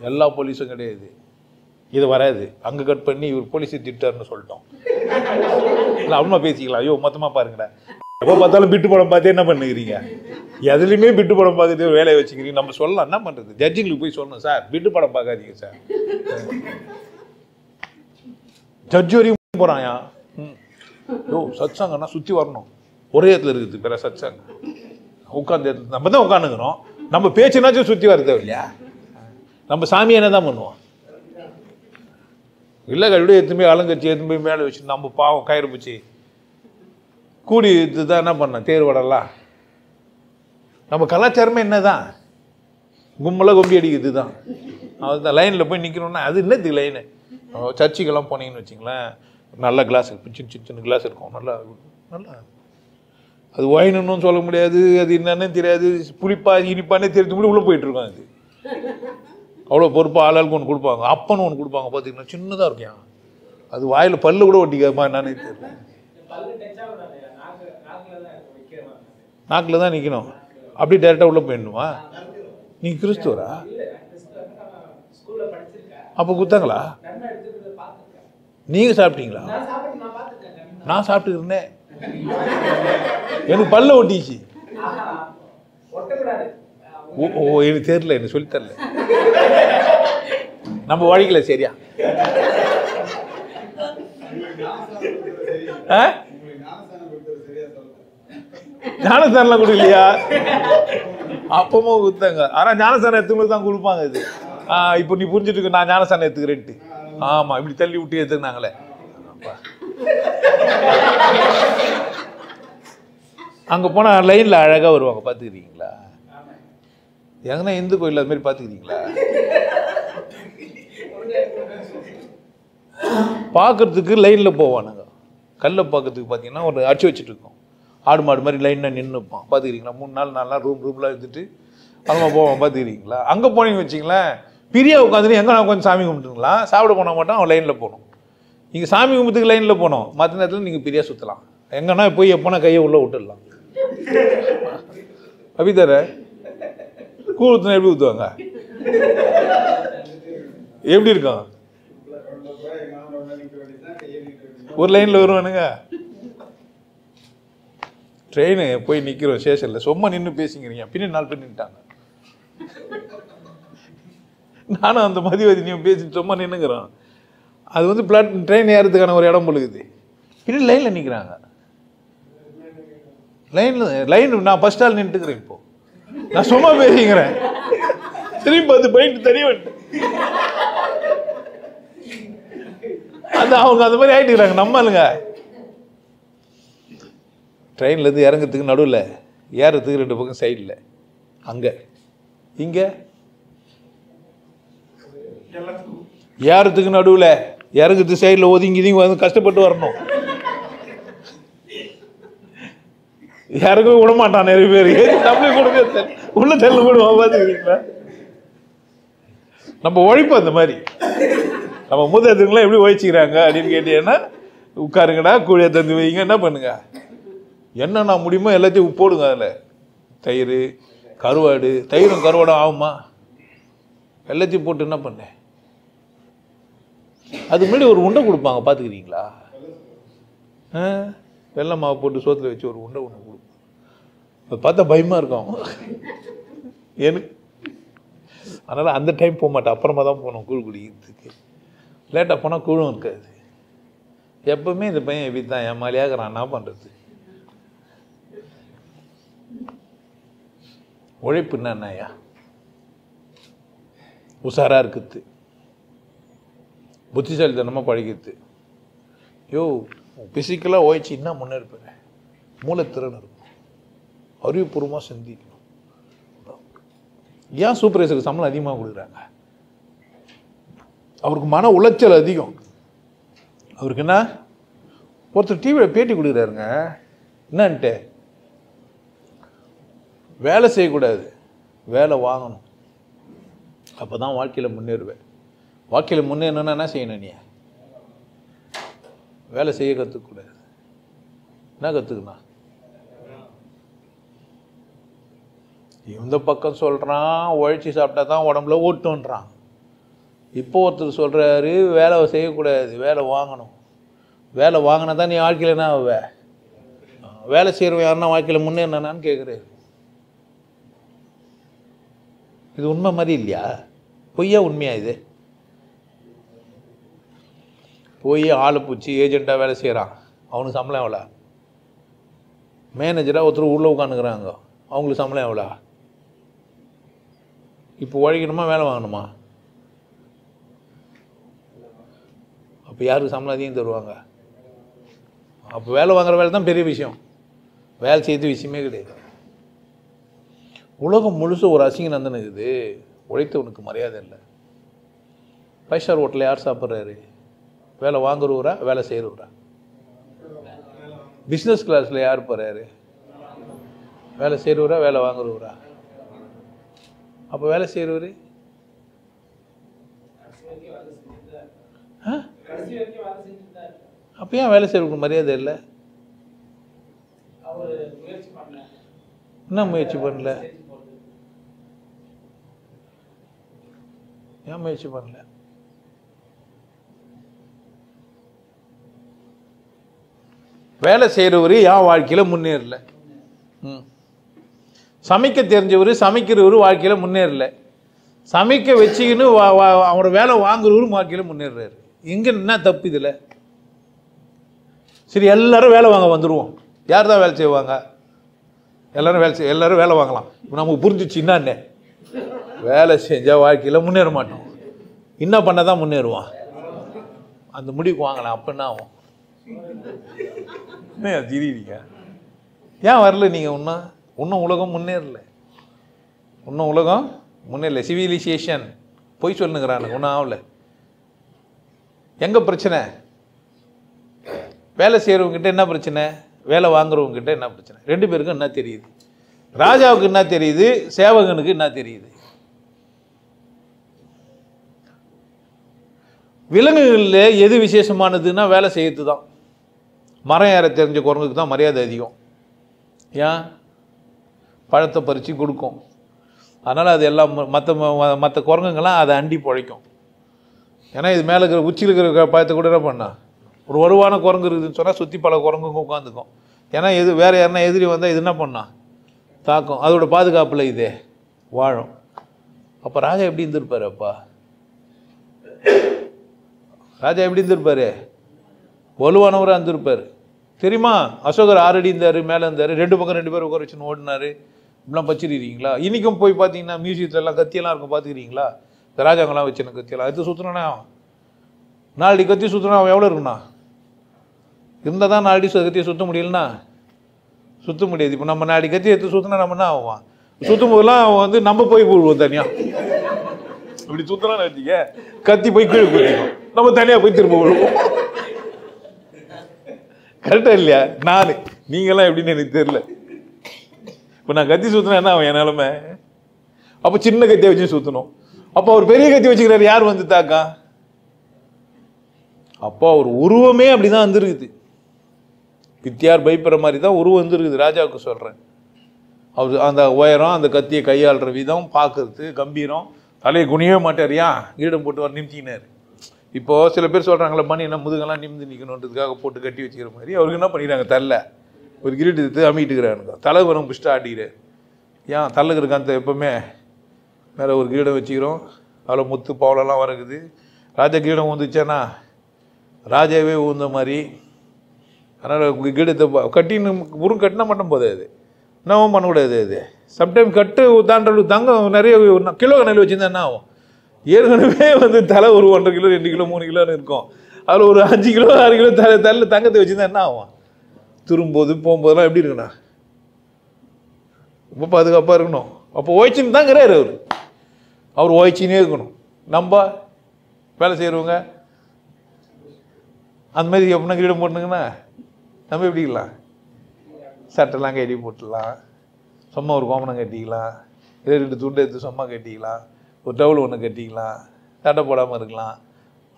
எல்லா போலீஸும் கிடையாது, இது வராது. அங்கே கட் பண்ணி இவர் போலீஸை திட்டாருன்னு சொல்லிட்டோம். இல்லை அவ்வளோ பேசிக்கலாம். ஐயோ மொத்தமாக பாருங்கடா, எப்போ பார்த்தாலும் பிட்டு படம் பார்த்தே என்ன பண்ணுகிறீங்க? எதுலையுமே பிட்டு படம் பார்த்துட்டு வேலையை வச்சுக்கிறீங்க. நம்ம சொல்லலாம், என்ன பண்ணுறது? ஜட்ஜிங்களுக்கு போய் சொல்லணும், சார் பிட்டு படம் பார்க்காதீங்க சார். ஜட்ஜு வரையும் போகிறான். யோ சத்சங்கன்னா சுற்றி வரணும், ஒரே இடத்துல இருக்குது பிற சத்சங்க உட்காந்து நம்ம தான் உட்காந்துக்கிறோம். நம்ம பேச்சுனாச்சும் சுற்றி வரதே இல்லையா? நம்ம சாமி என்ன தான் பண்ணுவோம்? இல்லை கழுவிட எத்துமே அலங்கச்சி எதுவுமே மேலே வச்சு நம்ம பாவம் கயிறு பிடிச்சி கூடி இதுதான் என்ன பண்ண தேர் வடலாம். நம்ம கலாச்சாரமே என்னதான் கும்பலாக கொம்பி அடிக்கிறது தான். அதுதான் லைனில் போய் நிற்கணும்னா அது என்னது லைனு? சர்ச்சுக்கெல்லாம் போனீங்கன்னு வச்சிங்களேன், நல்ல கிளாஸ் சின்ன சின்ன கிளாஸ் இருக்கும், நல்லா நல்லா அது ஒயின்னு சொல்ல முடியாது, அது என்னன்னு தெரியாது, புளிப்பா இனிப்பானே தெரிஞ்சு கூட உள்ளே போயிட்டுருக்கோம். அது அவ்வளோ பொறுப்பாக ஆளாளுக்கு ஒன்று கொடுப்பாங்க. அப்பன்னு ஒன்று கொடுப்பாங்க பார்த்தீங்கன்னா, சின்னதாக இருக்கியா, அது வாயில் பல்லு கூட ஒட்டிக்காமா என்னன்னு தெரியல. நாக்கில் தான் நிற்கணும். அப்படி டேரெக்டாக உள்ளே போயிடணுமா? நீங்கள் கிறிஸ்துவரா? அப்போ குத்தாங்களா? நீங்கள் சாப்பிட்டீங்களா? நான் சாப்பிட்டுருந்தேன், எனக்கு பல்ல ஒட்டிச்சு. ஓ எனக்கு தெரியல, எனக்கு சொல்லி தரல, நம்ம வழிக்கல. சரியா? ஞானஸ்தானம் கொடுக்கலையா? அப்பமும் குத்தாங்க. ஆனால் ஞானஸ்தானம் எடுத்துக்கிறது தான் கொடுப்பாங்க. இது இப்போ நீ புரிஞ்சுட்டு இருக்க, நான் ஞானஸ்தானம் எடுத்துக்கிறேன்ட்டு. ஆமாம், இப்படி தள்ளி விட்டு எடுத்துக்கினாங்களே. அங்கே போனால் லைனில் அழகாக வருவாங்க, பார்த்துக்கிறீங்களா? எங்கன்னா இந்து கோயில் அது மாதிரி பார்த்துக்கிறீங்களா? பார்க்கறதுக்கு லைனில் போவானுங்க. கல்லை பார்க்கறதுக்கு பார்த்தீங்கன்னா ஒரு அடிச்சு வச்சுட்டு இருக்கோம், ஆடு மாடு மாதிரி லைனில் நின்று இருப்பான். பார்த்துக்கிறீங்களா? 3 நாள் 4 நாள் ரூம்லாம் எடுத்துட்டு அங்கே போவான். பார்த்துக்கிறீங்களா? அங்கே போனீங்கன்னு வச்சிங்களேன், பிரியா உட்காந்துட்டு எங்கே நான் உட்காந்து சாமி கும்பிட்டுங்களா? சாப்பிட போனால் மட்டும் அவன் லைனில் போகணும். நீங்கள் சாமி கும்பிட்டுக்கு லைனில் போகணும். மற்ற நேரத்தில் நீங்கள் பிரியா சுற்றலாம். எங்கன்னா போய் எப்போனா கையை உள்ளே விட்டுடலாம். அப்படித்தார கூழ் ஊற்றுனா எப்படி ஊற்றுவாங்க? எப்படி இருக்கும்? ஒரு லைனில் வருவானுங்க. ட்ரெயின் போய் நிற்கிறோம் ஸ்டேஷனில், சும்மா நின்று பேசிக்கிறீங்க, பின்னாடி 4 பேர் நின்றுட்டாங்க. நானும் அந்த மதிவதினியும் பேசி சும்மா நின்றுக்கிறோம். அது வந்து ட்ரெயின் ஏறதுக்கான ஒரு இடம் பொழுகுது. பின்னாடி லைனில் நிற்கிறாங்க. லைன் நான் ஃபர்ஸ்ட் ஆள் நின்றுக்கிறேன். இப்போ நான் சும்மா பேசிக்கிறேன், திரும்பி பார்த்து போயிட்டு தெரிய வேண்டிய அந்த அவங்க அந்த மாதிரி ஆயிட்டுக்கிறாங்க. நம்மளுங்க ட்ரெயின்லேருந்து இறங்கிறதுக்கு நடுவில், ஏறத்துக்கு 2 பக்கம் சைடில், அங்கே இங்கே ஏறத்துக்கு நடுவில், இறங்குறது சைடில் ஒதுங்கி வந்து கஷ்டப்பட்டு வரணும். யாருக்கும் விட மாட்டான் நிறைய பேர். நம்மளே கொடுக்க உள்ள தெல்ல போடுவோம். பார்த்துக்கிறீங்களா? நம்ம உழைப்பு அந்த மாதிரி. நம்ம மூதாதையர்கள்லாம் எப்படி உழைச்சிக்கிறாங்க அப்படின்னு கேட்டீங்கன்னா, உட்காருங்கடா, கூழியை தந்து வைங்க, என்ன பண்ணுங்க, என்னென்ன முடியுமோ எல்லாத்தையும் போடுங்க. அதில் தயிர், கருவாடு, தயிரும் கருவாடும் ஆகுமா, எல்லாத்தையும் போட்டு என்ன பண்ண, அதுக்கு முன்னாடி ஒரு உண்டை கொடுப்பாங்க. பார்த்துக்கிறீங்களா? வெள்ளை மாவு போட்டு சோத்தில் வச்சு ஒரு உண்டை ஒன்று கொடுப்பாங்க. அது பார்த்தா பயமாக இருக்கும் எனக்கு. அதனால் அந்த டைம் போக மாட்டேன், அப்புறமா தான் போனோம் கூழ் குடிக்கிறதுக்கு. லேட்டாக போனால் கூழும் இருக்காது. எப்பவுமே இந்த பையன் எப்படி தான் ஏமாலியாகிறான், என்ன பண்ணுறது? உழைப்பு என்னையா? உஷாராக இருக்குது, புத்திசாலித்தனமாக பழகிது. பிசிக்கலாக ஓய்ச்சி என்ன முன்னேற்பேன், மூளைத்திறன் இருக்கும், அறிவுபூர்வமாக சிந்திக்கணும். ஏன் சூப்பர்வைசருக்கு சம்பளம் அதிகமாக கொடுக்குறாங்க? அவருக்கு மன உளைச்சல் அதிகம். அவருக்கு என்ன, ஒருத்தர் டிவியில் பேட்டி கொடுக்குறாருங்க, என்னன்ட்டு, வேலை செய்யக்கூடாது, வேலை வாங்கணும், அப்போ தான் வாழ்க்கையில் முன்னேறுவேன். வாழ்க்கையில் முன்னேறணுன்னா என்ன செய்யணும்? நீ வேலை செய்ய கற்றுக்கூடாது. என்ன கற்றுக்கணும்? இந்த பக்கம் சொல்கிறான் உழைச்சி சாப்பிட்டா தான் உடம்புல ஓட்டுன்றான். இப்போ ஒருத்தர் சொல்கிறாரு வேலை செய்யக்கூடாது, வேலை வாங்கணும். வேலை வாங்கினா தான் நீ வாழ்க்கையில் என்ன ஆவ? வேலை செய்கிறவன் யாருன்னா வாழ்க்கையில் முன்னேறினான்னு கேட்குறாரு. இது உண்மை மாதிரி இல்லையா? பொய்யா உண்மையா? இது போய் ஆளை பூச்சி ஏஜெண்ட்டாக வேலை செய்கிறான், அவனுக்கு சம்பளம் எவ்வளோ? மேனேஜராக ஒருத்தர் உள்ளே உட்காந்துக்கிறாங்க, அவங்களுக்கு சம்பளம் எவ்வளோ? இப்போ உழைக்கணுமா வேலை வாங்கணுமா? அப்போ யாருக்கு சம்பளம் அதிகம் தருவாங்க? அப்போ வேலை வாங்குற வேலை தான் பெரிய விஷயம், வேலை செய்யறது விஷயமே கிடையாது. உலகம் முழுசும் ஒரு அசிங்க நந்தன் இருக்குது, உழைத்தவனுக்கு மரியாதை இல்லை. 5 ஸ்டார் ஹோட்டலில் யார் சாப்பிட்றாரு? வேலை வாங்குறவரா வேலை செய்கிறவரா? பிஸ்னஸ் கிளாஸில் யார் போகிறாரு? வேலை செய்கிறவரா வேலை வாங்குறவரா? அப்போ வேலை செய்கிறவர் அப்போ ஏன் வேலை செய்கிறவங்களுக்கு மரியாதை இல்லை? என்ன முயற்சி பண்ணல? ஏன் முயற்சி பண்ணல? வேலை செய்கிறவர் ஏன் வாழ்க்கையில் முன்னேறல? சமைக்க தெரிஞ்சவர் சமைக்கிறவர் வாழ்க்கையில் முன்னேறல. சமைக்க வச்சுக்கின்னு அவரோட வேலை வாங்குறவரும் வாழ்க்கையில் முன்னேறாரு. எங்கே என்ன தப்பு இதில்? சரி, எல்லாரும் வேலை வாங்க வந்துடுவோம். யார் தான் வேலை செய்வாங்க? எல்லாரும் வேலை வாங்கலாம். இப்போ நமக்கு புரிஞ்சிச்சு என்னன்னு. வேலை செஞ்சால் வாழ்க்கையில் முன்னேற மாட்டோம். என்ன பண்ண தான் முன்னேறுவான்? அந்த முடிவுக்கு வாங்கலாம். அப்போ என்ன ஆகும்? என்ன திடீர்னீங்க ஏன் வரல? நீங்கள் இன்னும் உலகம் முன்னேறல. இன்னும் உலகம் முன்னேறல. சிவிலைசேஷன் போய் சொல்லுங்கிறானுங்க. ஒன்றும் ஆகல. எங்கே பிரச்சனை? வேலை செய்கிறவங்ககிட்ட என்ன பிரச்சனை? வேலை வாங்குறவங்ககிட்ட என்ன பிரச்சனை? ரெண்டு பேருக்கும் என்ன தெரியுது? ராஜாவுக்கு என்ன தெரியுது? சேவகனுக்கு என்ன தெரியுது? விலங்குகளில் எது விசேஷமானதுன்னா வேலை செய்யறது தான். மரம் ஏற தெரிஞ்ச குரங்குக்கு தான் மரியாதை அதிகம். ஏன்? பழத்தை பறித்து கொடுக்கும். அதனால் அது எல்லாம் மற்ற குரங்குங்கள்லாம் அதை அண்டி பிழைக்கும். ஏன்னா இது மேலே இருக்கிற உச்சியில் இருக்கிற பழத்தை கூட என்ன பண்ணா, ஒரு வலுவான குரங்கு இருக்குதுன்னு சொன்னால் சுற்றி பல குரங்குங்க உட்காந்துக்கும். ஏன்னா வேறு யாருன்னா எதிரி வந்தால் இது என்ன பண்ணா தாக்கும். அதோட பாதுகாப்பில் இதே வாழும். அப்போ ராஜா எப்படி இருந்திருப்பார்? அப்பா ராஜா எப்படி இருந்திருப்பார்? வலுவானவராக இருந்திருப்பார். தெரியுமா? அசோகர் 6 அடி இருந்தார், மேலே இருந்தார். 2 பக்கம் 2 பேர் உட்கார வச்சுன்னு ஓடினார். இப்படிலாம் பச்சிருக்கீங்களா? இன்றைக்கும் போய் பார்த்தீங்கன்னா மியூசியத்துலலாம் கத்தியெல்லாம் இருக்கும், பார்த்துக்கிறீங்களா? இந்த ராஜாங்கெல்லாம் வச்சுன கத்தியெல்லாம் எடுத்து சுற்றினா 4 அடி கத்தி சுற்றினா அவன் எவ்வளோ இருக்குண்ணா? இருந்தால் தான் 4 அடி கத்தியை சுற்ற முடியலன்னா சுற்ற முடியாது. இப்போ நம்ம 4 அடி கத்தியை எடுத்து சுற்றினா நம்ம என்ன ஆவான்? சுற்றும் போதெல்லாம் அவன் நம்ம போய் போடுவோம் தனியாக. இப்படி சுற்றினான்னு வச்சுக்க கத்தி போய் கீழே போயிடும், நம்ம தனியாக போய் திரும்ப விடுவோம். கரெக்டாக இல்லையா? நீங்களாம் எப்படின்னு எனக்கு தெரியல. இப்போ நான் கத்தி சுற்றினா என்ன அவன் என் நிலமை? அப்போ சின்ன கத்தியை வச்சு சுற்றணும். அப்போ அவர் பெரிய கத்தி வச்சுக்கிறாரு, யார் வந்து தாக்கா? அப்போ அவர் உருவமே அப்படிதான் வந்துருக்குது. பித்தியார் பயப்படுற மாதிரி தான் உருவம் வந்துருக்குது. ராஜாவுக்கு சொல்கிறேன். அவர் அந்த உயரம், அந்த கத்தியை கையாளுற விதம், பார்க்கறது கம்பீரம், தலையை குனியவே மாட்டார். ஏன்? ஈடம் போட்டு வர நிமித்தினார். இப்போது சில பேர் சொல்கிறாங்களே, மணி என்ன முதுகெல்லாம் நிமிந்து நிற்கணுன்றதுக்காக போட்டு கட்டி வச்சுக்கிற மாதிரி அவருக்கு என்ன பண்ணிக்கிறாங்க? தலை ஒரு கிரீட் எடுத்து அமிட்டுக்கிறானுங்க. தலைவரம் பிடிச்சிட்டு ஆட்டிக்கிறார். ஏன்? தள்ளுக்கு இருக்க அந்த எப்போவுமே மேலே ஒரு கிரீடம் வச்சுக்கிறோம், அதில் முத்து பவளெல்லாம் வரக்குது. ராஜா கிரீடம் வந்துச்சேன்னா ராஜாவே ஊந்த மாதிரி. அதனால் கிரீடத்தை கட்டின்னு முருங்க கட்டினா மட்டும் போதாது, என்னவும் பண்ணக்கூடாது. அது சம்டைம் கட்டு தாண்டல் தங்கம் நிறைய கிலோ கணக்கில் வச்சுருந்தா என்ன ஆகும்? ஏற்கனவே தலை ஒரு 1.5 கிலோ 2 கிலோ 3 கிலோன்னு இருக்கும். அதில் ஒரு 5 கிலோ 6 கிலோ தலை தங்கத்தை வச்சுருந்தா என்ன ஆகும்? திரும்போது போகும்போதெல்லாம் எப்படி இருக்குண்ணா? ரொம்ப பாதுகாப்பாக இருக்கணும். அப்போ ஓய்ச்சின்னு தாங்கிறாரு அவர் ஓய்ச்சினே இருக்கணும். நம்ம வேலை செய்கிறவங்க அந்த மாதிரி எப்படின்னா கிரீடம் போட்டுங்கன்னா நம்ம எப்படிக்கலாம்? சட்டெல்லாம் கட்டி போட்டுடலாம், சும்மா ஒரு கோமனம் கட்டிக்கலாம், 2 துண்டை எடுத்து சும்மா கட்டிக்கலாம், ஒரு டவுல் ஒன்று கட்டிக்கலாம், சட்டை போடாமல் இருக்கலாம்.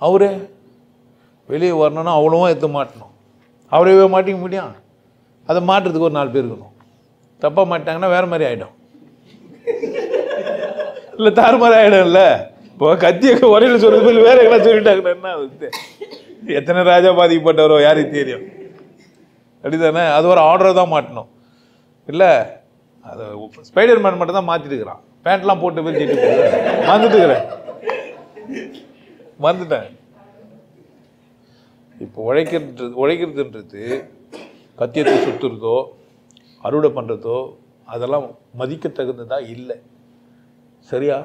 அவரே வெளியே வரணும்னா அவ்வளோவா எடுத்து மாட்டணும். அவரே மாட்டிக்க முடியும். அதை மாட்டுறதுக்கு ஒரு 4 பேர் இருக்கணும். தப்பாக மாட்டாங்கன்னா வேறு மாதிரி ஆகிடும். இல்லை தாறுமாறு ஆகிடும். இல்லை இப்போ கத்திய உரையில் சொல்கிறது வேறு எல்லாம் சொல்லிட்டாங்கன்னா என்ன ஆகுது? எத்தனை ராஜா பாதிக்கப்பட்டவரோ யாருக்கு தெரியும்? அப்படிதானே? அது ஒரு ஆர்டரை தான் மாட்டணும். இல்லை அது ஸ்பைடர் மேன் மட்டும் தான் மாற்றிட்டுருக்கிறான். பேண்ட்லாம் போட்டு போய் செட்டு வந்துட்டேன். இப்போ உழைக்கிறதுன்றது கத்தியத்தை சுற்றுறதோ அறுவடை பண்ணுறதோ அதெல்லாம் மதிக்க தகுந்ததா? இல்லை. சரியா?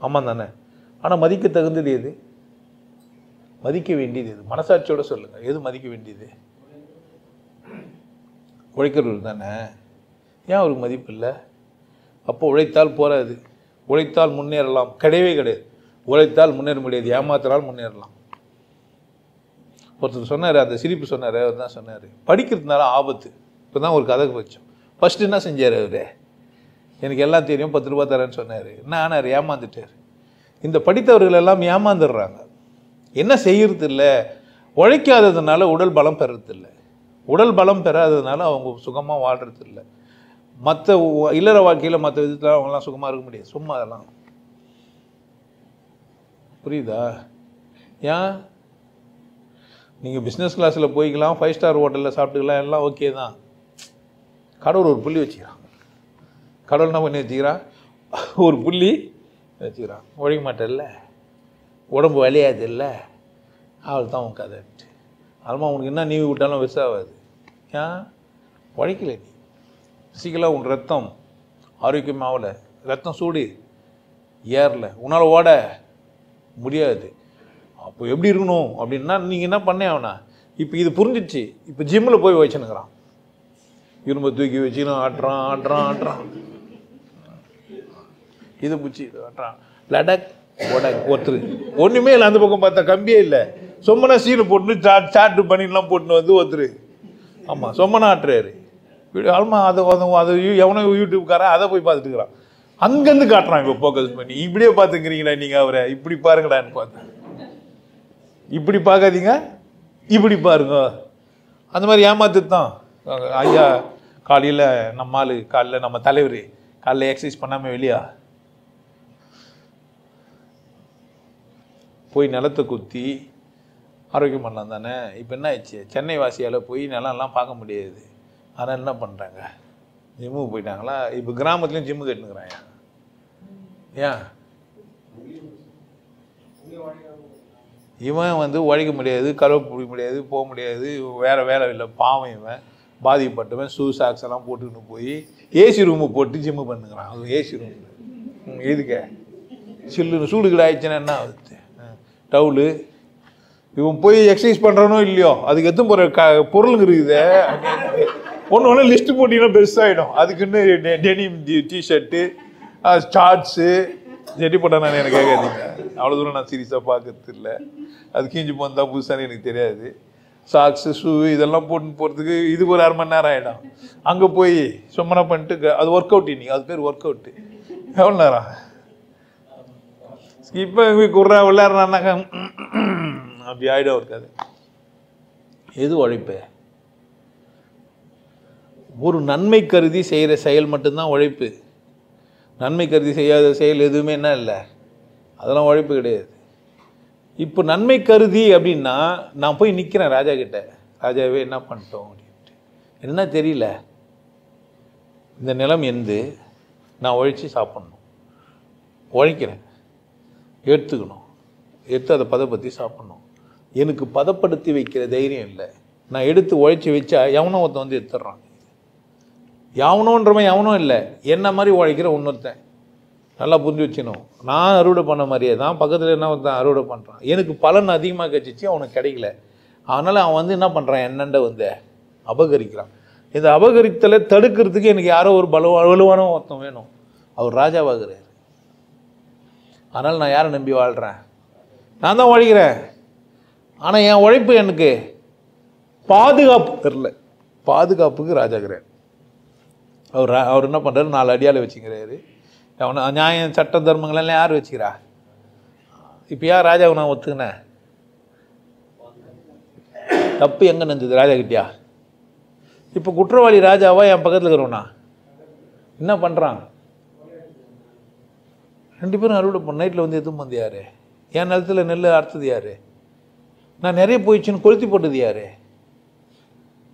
ஆமாம் தானே? ஆனால் மதிக்க தகுந்தது எது? மதிக்க வேண்டியது எது? மனசாட்சியோட சொல்லுங்கள். எது மதிக்க வேண்டியது? உழைக்கிறவர் தானே. ஏன் அவருக்கு மதிப்பு இல்லை? அப்போ உழைத்தால் போகாது. உழைத்தால் முன்னேறலாம் கிடையவே கிடையாது. உழைத்தால் முன்னேற முடியாது, ஏமாத்தினால் முன்னேறலாம். ஒருத்தர் சொன்னார், அந்த சிரிப்பு சொன்னார், அவர் தான் சொன்னார், படிக்கிறதுனால ஆபத்து. இப்போ தான் ஒரு கதை வச்சோம். ஃபஸ்ட்டு என்ன செஞ்சார் அவர்? எனக்கு எல்லாம் தெரியும், 10 ரூபா தரேன்னு சொன்னார். என்ன ஆனார்? ஏமாந்துட்டார். இந்த படித்தவர்கள் எல்லாம் ஏமாந்துடுறாங்க. என்ன செய்யறது இல்லை? உழைக்காததுனால உடல் பலம் பெறதில்லை. உடல் பலம் பெறாததுனால அவங்க சுகமாக வாழ்கிறது இல்லை. மற்ற இல்லற வாழ்க்கையில் மற்ற விதத்தில் அவங்களாம் சுகமாக இருக்க முடியாது. சும்மா அதெல்லாம் புரியுதா? ஏன் நீங்கள் பிஸ்னஸ் கிளாஸில் போய்க்கலாம், 5 ஸ்டார் ஹோட்டலில் சாப்பிட்டுக்கலாம், எல்லாம் ஓகே தான். கடவுள் ஒரு புள்ளி வச்சுக்கிறான். கடவுள் என்ன பண்ணி வச்சுக்கிறான்? ஒரு புள்ளி வச்சுக்கிறான். உழைக்க மாட்டேல்ல, உடம்பு வலியாது இல்லை, அவள் தான் உன் கதைன்ட்டு. அதுமா உனக்கு என்ன நீவி விட்டாலும் விசாவாது. ஏன் உழைக்கல? நீ ஃபிசிக்கலாக உன் ரத்தம் ஆரோக்கியமாகல, ரத்தம் சூடு ஏறல, உன்னால் ஓட முடியாது. அப்போ எப்படி இருக்கணும் அப்படின்னா நீங்கள் என்ன பண்ணே ஆகணா? இப்போ இது புரிஞ்சிச்சு. இப்போ ஜிம்மில் போய் வச்சுனுக்கிறான், இரும்பை தூக்கி வச்சுன்னு ஆட்டுறான். இது பிடிச்சி இது ஆட்டுறான், லடக் ஒடக் ஒருத்தர் ஒன்றுமே இல்லை. அந்த பக்கம் பார்த்தா கம்பியே இல்லை, சொம்மனா சீனை போட்டுன்னு சாட்டு பண்ணிலாம் போட்டுன்னு வந்து ஒருத்தர் ஆமாம் சொம்மனா ஆட்டுறாரு. ஆல்மா அதை எவனோ யூடியூப்காரன் அதை போய் பார்த்துட்டு இருக்கிறான். அங்கேருந்து காட்டுறான். இப்போ ஃபோக்கஸ் பண்ணி இப்படியே பார்த்துக்கிறீங்களா நீங்கள் அவரை? இப்படி பாருங்கடான்னு பார்த்தேன். இப்படி பார்க்காதீங்க, இப்படி பாருங்க. அந்த மாதிரி ஏமாத்து தான். ஐயா காலையில் நம்ம ஆள், காலையில் நம்ம தலைவர் காலையில் எக்ஸசைஸ் பண்ணாமல் வெளியா போய் நிலத்தை குத்தி ஆரோக்கியம் பண்ணலாம் தானே? இப்போ என்ன ஆயிடுச்சு? சென்னை வாசியால் போய் நிலம்லாம் பார்க்க முடியாது. ஆனால் என்ன பண்ணுறாங்க? ஜிம்முக்கு போயிட்டாங்களா? இப்போ கிராமத்துலேயும் ஜிம்மு கட்டுனுக்குறாங்க. ஏன் இவன் வந்து உழைக்க முடியாது, கருவை பிடிக்க முடியாது, போக முடியாது, வேறு வேலை இல்லை, பாவம் இவன் பாதிக்கப்பட்டவன். ஷூ சாக்ஸ் எல்லாம் போட்டுக்கிட்டு போய் ஏசி ரூமு போட்டு ஜிம்மு பண்ணுங்கிறான். அது ஏசி ரூம் எதுக்க? சில்லுன்னு சூடு ஆயிடுச்சுன்னா என்ன ஆகுது? டவுலு இவன் போய் எக்ஸசைஸ் பண்ணுறானோ இல்லையோ, அதுக்கு எதுவும் போகிற பொருளுங்க இருக்குது. ஒன்று லிஸ்ட்டு போட்டிங்கன்னா பெருசாகிடும். அதுக்குன்னு டெனிம் டிஷர்ட்டு, ஷார்ட்ஸு, ஜெட்டி போட்டானு எனக்கு கேட்காதீங்க. அவ்வளோ தூரம் நான் சீரியஸாக பார்க்கறது இல்லை. அது கீஞ்சி போந்தால் புதுசானு எனக்கு தெரியாது. சாக்ஸு, ஷூ இதெல்லாம் போட்டு போகிறதுக்கு இதுக்கு ஒரு 1/2 மணி நேரம் ஆகிடும். அங்கே போய் சும்மனா பண்ணிட்டு அது ஒர்க் அவுட். இன்னைக்கு அது பேர் ஒர்க் அவுட்டு. எவ்வளோ நேரம்? இப்போ குர்ரா விளையாடுறான்னாக்கா அப்படி ஆகிடும் இருக்காது. எது உழைப்பு? ஒரு நன்மை கருதி செய்கிற செயல் மட்டும்தான் உழைப்பு. நன்மை கருதி செய்யாத செயல் எதுவுமே என்ன இல்லை, அதெல்லாம் உழைப்பு கிடையாது. இப்போ நன்மை கருதி அப்படின்னா நான் போய் நிற்கிறேன் ராஜா கிட்ட, ராஜாவே என்ன பண்ணிட்டோம் அப்படின்ட்டு. என்ன தெரியல, இந்த நிலம் எந்து நான் உழைச்சி சாப்பிட்ணும், உழைக்கிறேன், எடுத்துக்கணும், எடுத்து அதை பதப்படுத்தி சாப்பிட்ணும். எனக்கு பதப்படுத்தி வைக்கிற தைரியம் இல்லை. நான் எடுத்து உழைச்சி வச்சா எவனோ ஒருத்தன் வந்து எடுத்துடுறான். எவனோன்றவன் எவனும் இல்லை, என்ன மாதிரி உழைக்கிற இன்னொருத்தன். நல்லா புரிஞ்சு வச்சுக்கணும். நான் அறுவடை பண்ண மாதிரியே தான் பக்கத்தில் என்ன ஒருத்தன் அறுவடை பண்ணுறான். எனக்கு பலன் அதிகமாக கிடச்சிச்சு, அவனுக்கு கிடைக்கல. அதனால் அவன் வந்து என்ன பண்ணுறான், என்னண்ட வந்து அபகரிக்கிறான். இந்த அபகரித்தலை தடுக்கிறதுக்கு எனக்கு யாரோ ஒரு வலுவான ஒருத்தன் வேணும். அவர் ராஜாவாகிறார். அதனால் நான் யாரை நம்பி வாழ்கிறேன்? நான் தான் உழைக்கிறேன். ஆனால் என் உழைப்பு எனக்கு பாதுகாப்பு தெரில. பாதுகாப்புக்கு ராஜாகிறார். அவர் என்ன பண்ணுறாரு, 4 அடியால் வச்சுக்கிறாரு. அவனை நியாயம் சட்ட தர்மங்களெல்லாம் யார் வச்சுக்கிறா? இப்போ யார் ராஜாவை நான் ஒத்துக்கினேன்? தப்பு எங்கே நினைஞ்சது? ராஜா கிட்டியா? இப்போ குற்றவாளி ராஜாவா என் பக்கத்தில் இருக்கிறவனா? என்ன பண்ணுறான்? 2 பேரும் அறுவடை பண்ண நைட்டில் வந்து எதுவும் வந்து யார்? என் நிலத்தில் நெல் அறுத்தது யார்? நான் நிறைய போயிடுச்சுன்னு கொளுத்தி போட்டது யார்?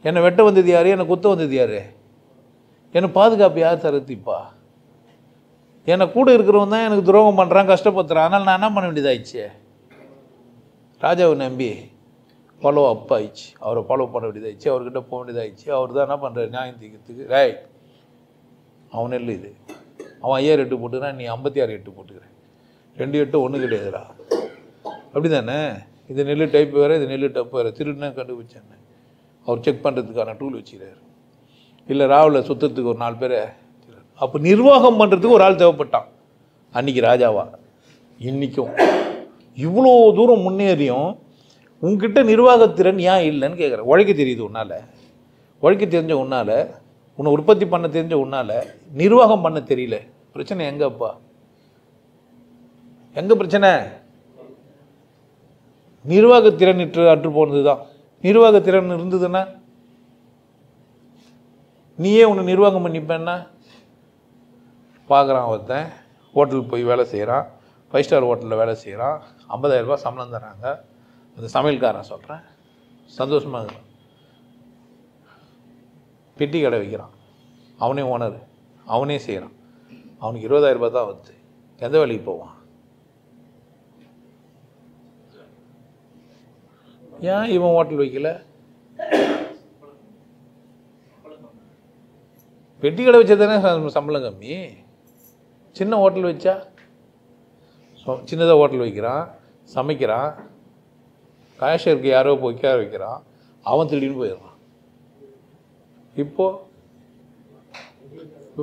என்னை வெட்ட வந்தது யார்? என்னை குத்த வந்தது யார்? என்னை பாதுகாப்பு யார் தரத்திப்பா? என்னை கூட இருக்கிறவன் தான் எனக்கு துரோகம் பண்ணுறான், கஷ்டப்படுத்துகிறான். அதனால் நான் என்ன பண்ண வேண்டியதாகிடுச்சு? ராஜாவை நம்பி ஃபாலோ அப் ஆயிடுச்சு. அவரை ஃபாலோ பண்ண வேண்டியதாகிடுச்சு, அவர்கிட்ட போக வேண்டியதாகிடுச்சு. அவர் தான் என்ன பண்ணுறாரு, நியாயம் தீர்க்கிறதுக்கு. ரைட், அவன் நெல் இது, அவன் 5000 எட்டு போட்டுக்கிறான், நீ 56 எட்டு போட்டுக்கிறேன். 2 எட்டு ஒன்றும் கிடையாதுடா. அப்படி தானே? இது நெல் டைப் வேறு, இது நெல் டப்பு வேறு. திருடுனா கண்டுபிடிச்சானே அவர் செக் பண்ணுறதுக்கான டூல் வச்சுக்கிறார். இல்லை ராவில் சுற்றத்துக்கு ஒரு 4 பேரை. அப்போ நிர்வாகம் பண்ணுறதுக்கு ஒரு ஆள் தேவைப்பட்டான் அன்றைக்கி ராஜாவா. இன்றைக்கும் இவ்வளோ தூரம் முன்னேறியும் உங்ககிட்ட நிர்வாகத்திறன் ஏன் இல்லைன்னு கேட்குறேன். உழைக்க தெரியுது உன்னால், உழைக்க தெரிஞ்ச உன்னால் உன்னை உற்பத்தி பண்ண தெரிஞ்ச உன்னால் நிர்வாகம் பண்ண தெரியல. பிரச்சனை எங்கப்பா? எங்கே பிரச்சனை? நிர்வாகத்திறன் அற்று போனது தான். நிர்வாகத்திறன் இருந்ததுன்னா நீயே உன்னை நிர்வாகம் பண்ணிப்பேன்னா, பார்க்குறான் ஒருத்தன் ஹோட்டலுக்கு போய் வேலை செய்கிறான், 5 ஸ்டார் ஹோட்டலில் வேலை செய்கிறான், 50,000 ரூபாய் சம்பளம் தராங்க. அந்த சமையல்காரன் சொல்கிறேன், சந்தோஷமாக இருக்கிறான். பெட்டி கடை வைக்கிறான், அவனே ஓனர், அவனே செய்கிறான், அவனுக்கு 20,000 ரூபாய் தான் வருது. எந்த வேலைக்கு போவான்? ஏன் இவன் ஹோட்டல் வைக்கல? பெட்டி கடை வச்சா தானே சம்பளம் கம்மி. சின்ன ஹோட்டல் வச்சா, சின்னதாக ஹோட்டல் வைக்கிறான், சமைக்கிறான், கேஷியருக்கு யாரோ போய் உட்கார வைக்கிறான், அவன் திடீர்னு போயிடுறான். இப்போ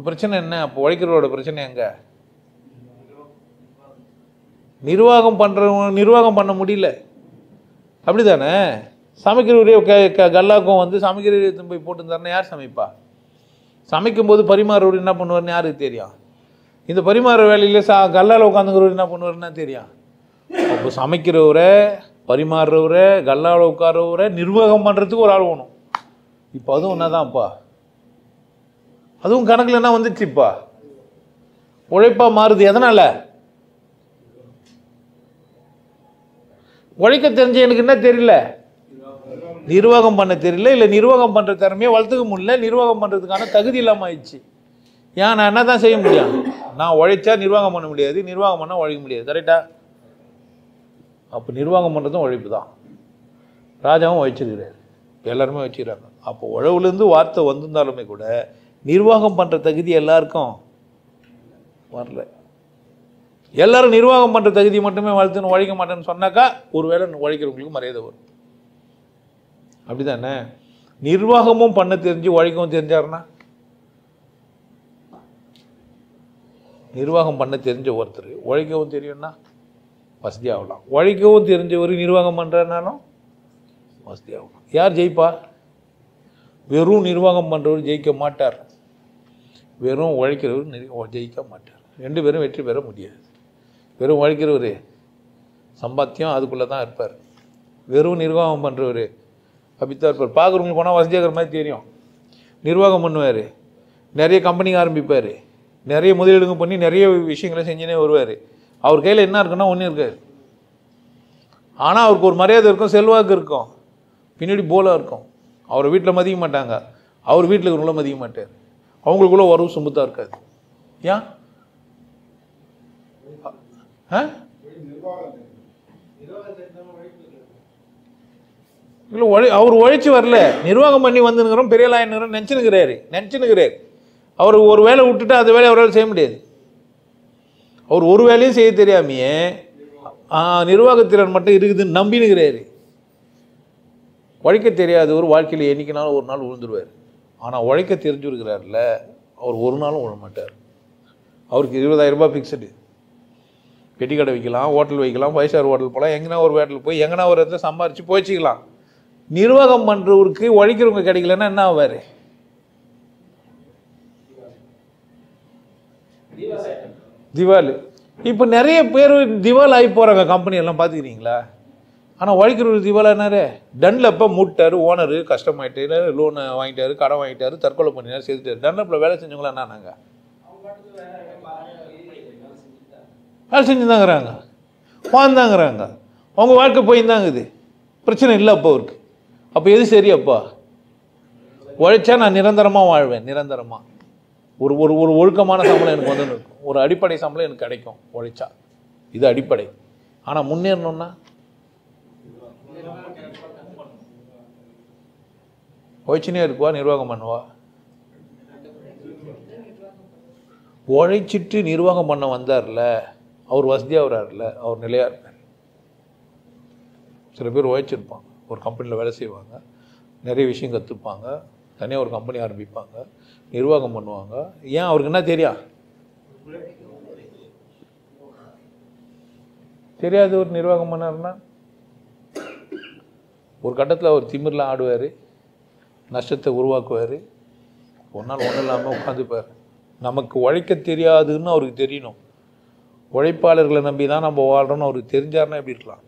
பிரச்சனை என்ன? அப்போ உழைக்கிறவரோட பிரச்சனை எங்க? நிர்வாகம் பண்ணுறவங்க நிர்வாகம் பண்ண முடியல. அப்படி தானே? சமைக்கிறவரே கல்லாக்கும் வந்து சமைக்கிறவரே போய் போட்டுருந்தாருன்னா யார் சமைப்பா? சமைக்கும்போது பரிமாறுவர் என்ன பண்ணுவார்னு யாருக்கு தெரியும்? இந்த பரிமாற வேலையில் கல்லால் உட்காந்துக்கிறவர் என்ன பண்ணுவார்னா தெரியும். அப்போ சமைக்கிறவரை, பரிமாறுறவரை, கல்லால் உட்காரவரை நிர்வாகம் பண்ணுறதுக்கு ஒரு ஆள் வேணும். இப்போ அதுவும் என்ன தான்ப்பா? அதுவும் கணக்கில் என்ன வந்துச்சுப்பா? உழைப்பாக மாறுது. எதனால்? உழைக்க தெரிஞ்ச எனக்கு என்ன தெரியல, நிர்வாகம் பண்ண தெரியல. இல்லை நிர்வாகம் பண்ணுற திறமையை வளர்த்துக்க முடியல, நிர்வாகம் பண்ணுறதுக்கான தகுதி இல்லாமல் ஆயிடுச்சு. ஏன் நான் என்ன தான் செய்ய முடியும்? நான் உழைச்சா நிர்வாகம் பண்ண முடியாது, நிர்வாகம் பண்ணால் உழைக்க முடியாது. கரெக்டா? அப்போ நிர்வாகம் பண்ணுறதும் உழைப்பு தான். ராஜாவும் உழைச்சிருக்கிறார், எல்லாருமே வச்சுக்கிறாங்க. அப்போ உழவுலேருந்து வார்த்தை வந்திருந்தாலுமே கூட நிர்வாகம் பண்ணுற தகுதி எல்லாருக்கும் வரல. எல்லாரும் நிர்வாகம் பண்ணுற தகுதி மட்டுமே வளர்த்துன்னு உழைக்க மாட்டேன்னு சொன்னாக்கா ஒரு வேளை உழைக்கிறவங்களுக்கு மரியாதை வரும். அப்படி தானே? நிர்வாகமும் பண்ண தெரிஞ்சு உழைக்கவும் தெரிஞ்சாருன்னா, நிர்வாகம் பண்ண தெரிஞ்ச ஒருத்தர் உழைக்கவும் தெரியும்னா வசதியாகலாம். உழைக்கவும் தெரிஞ்சவர் நிர்வாகம் பண்ணுறதுனாலும் வசதியாகலாம். யார் ஜெயிப்பா? வெறும் நிர்வாகம் பண்ணுறவர் ஜெயிக்க மாட்டார், வெறும் உழைக்கிறவர் ஜெயிக்க மாட்டார். 2 பேரும் வெற்றி பெற முடியாது. வெறும் உழைக்கிறவர் சம்பாத்தியம் அதுக்குள்ளே தான் இருப்பார், வெறும் நிர்வாகம் பண்ணுறவர் அப்படித்தான் இருப்பார். பார்க்குறவங்களுக்கு போனால் வசதியாகிற மாதிரி தெரியும். நிர்வாகம் பண்ணுவார், நிறைய கம்பெனி ஆரம்பிப்பார், நிறைய முதலீடுங்க பண்ணி நிறைய விஷயங்களை செஞ்சுனே வருவார். அவர் கையில் என்ன இருக்குன்னா ஒன்றும் இருக்காது. ஆனால் அவருக்கு ஒரு மரியாதை இருக்கும், செல்வாக்கு இருக்கும், பின்னாடி போலாக இருக்கும். அவரை வீட்டில் மதிக்க மாட்டாங்க, அவர் வீட்டில் இருக்கிறவங்கள மதிக்க மாட்டார், அவங்களுக்குள்ள உறவு சுமத்தாக இருக்காது. ஏன்? இல்லை, அவர் உழைச்சி வரல, நிர்வாகம் பண்ணி வந்துனுக்கிறோம், பெரிய லாயனுங்கிறோம் நினச்சினுக்கிறாரு. அவர் ஒரு வேலை விட்டுட்டு அந்த வேலையை அவரால் செய்ய முடியாது. அவர் ஒரு வேலையும் செய்ய தெரியாமையே நிர்வாகத்திறன் மட்டும் இருக்குதுன்னு நம்பினுக்கிறாரு. உழைக்க தெரியாது ஒரு வாழ்க்கையில் என்னைக்குனாலும் ஒரு நாள் விழுந்துருவார். ஆனால் உழைக்க தெரிஞ்சுருக்கிறார்ல, அவர் ஒரு நாளும் விழ மாட்டார். அவருக்கு 20,000 ரூபாய் ஃபிக்ஸடு. பெட்டி கடை வைக்கலாம், ஹோட்டல் வைக்கலாம், 5 ஸ்டார் ஹோட்டல் போகலாம், எங்கன்னா ஒரு ஹோட்டல் போய் எங்கன்னா ஒரு இடத்துல சம்பாரித்து போய்ச்சிக்கலாம். நிர்வாகம் பண்ணுறவருக்கு உழைக்கிறவங்க கிடைக்கலன்னா என்ன ஆவார்? திவால். இப்போ நிறைய பேர் திவால் ஆகி போகிறாங்க கம்பெனி எல்லாம், பார்த்துக்கிறீங்களா? ஆனால் உழைக்கிறவர் திவால் என்னாரு? டன்லப்போ மூட்டார், ஓனரு கஷ்டமாயிட்டாரு, லோனை வாங்கிட்டாரு, கடன் வாங்கிட்டாரு, தற்கொலை பண்ணினார், சேர்த்துட்டாரு. டன்லப்பில் வேலை செஞ்சவங்களா என்னன்னாங்க? வேலை செஞ்சுதாங்கிறாங்க, வாழ்ந்தாங்கிறாங்க, அவங்க வாழ்க்கை போயிருந்தாங்குது, பிரச்சனை இல்லை அப்போ அவருக்கு. அப்போ எது சரி? அப்பா உழைச்சா நான் நிரந்தரமாக வாழ்வேன், நிரந்தரமாக ஒரு ஒரு ஒரு ஒழுக்கமான சம்பளம் எனக்கு வந்து இருக்கும், ஒரு அடிப்படை சம்பளம் எனக்கு கிடைக்கும் உழைச்சா, இது அடிப்படை. ஆனால் முன்னேறணும்னா உழைச்சினே இருக்குவா, நிர்வாகம் பண்ணுவா? உழைச்சிட்டு நிர்வாகம் பண்ண வந்தார்ல, அவர் வசதியாக வர்றாருல, அவர் நிலையாக இருப்பார். சில பேர் உழைச்சிருப்பாங்க, ஒரு கம்பெனியில் வேலை செய்வாங்க, நிறைய விஷயம் கற்றுப்பாங்க, தனியாக ஒரு கம்பெனி ஆரம்பிப்பாங்க, நிர்வாகம் பண்ணுவாங்க. ஏன்? அவருக்கு என்ன தெரியும்? தெரியாது. ஒரு நிர்வாகம் பண்ணாருன்னா ஒரு கட்டத்தில் அவர் திமிரில் ஆடுவார், நஷ்டத்தை உருவாக்குவார், ஒரு நாள் ஒன்றும் இல்லாமல் உட்காந்துப்பார். நமக்கு உழைக்க தெரியாதுன்னு அவருக்கு தெரியணும். உழைப்பாளர்களை நம்பி தான் நம்ம வாழ்கிறோன்னு அவருக்கு தெரிஞ்சாருன்னா எப்படி இருக்கலாம்?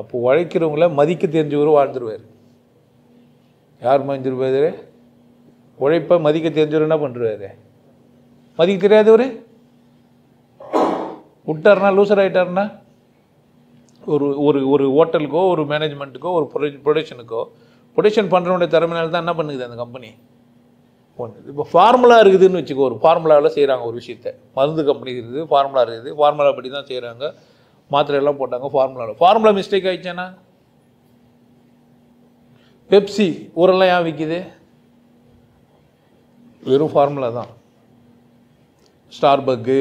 அப்போ உழைக்கிறவங்கள மதிக்க தெரிஞ்சவர் வாழ்ந்துருவார். யார் மதிஞ்சிருப்பாரு? உழைப்பை மதிக்க தெரிஞ்சவர் என்ன பண்ணுறாரு? மதிக்க தெரியாதவர் விட்டார்னா லூசர் ஆகிட்டார்னா ஒரு ஒரு ஒரு ஹோட்டலுக்கோ ஒரு மேனேஜ்மெண்ட்டுக்கோ ஒரு ப்ரொடக்ஷனுக்கோ ப்ரொடக்ஷன் பண்ணுறவனுடைய திறமையினால தான் என்ன பண்ணுது அந்த கம்பெனி ஒன்று. இப்போ ஃபார்முலா இருக்குதுன்னு வச்சுக்கோ, ஒரு ஃபார்முலாவில் செய்கிறாங்க ஒரு விஷயத்தை. மருந்து கம்பெனி இருக்குது, ஃபார்முலா இருக்குது, ஃபார்முலா படி தான் செய்கிறாங்க. மாத்திரையெல்லாம் போட்டாங்க ஃபார்முலா மிஸ்டேக் ஆகிடுச்சேன்னா பெப்சி ஊரெல்லாம் ஏன் விற்கிது? வெறும் ஃபார்முலா தான். ஸ்டார்பக்கு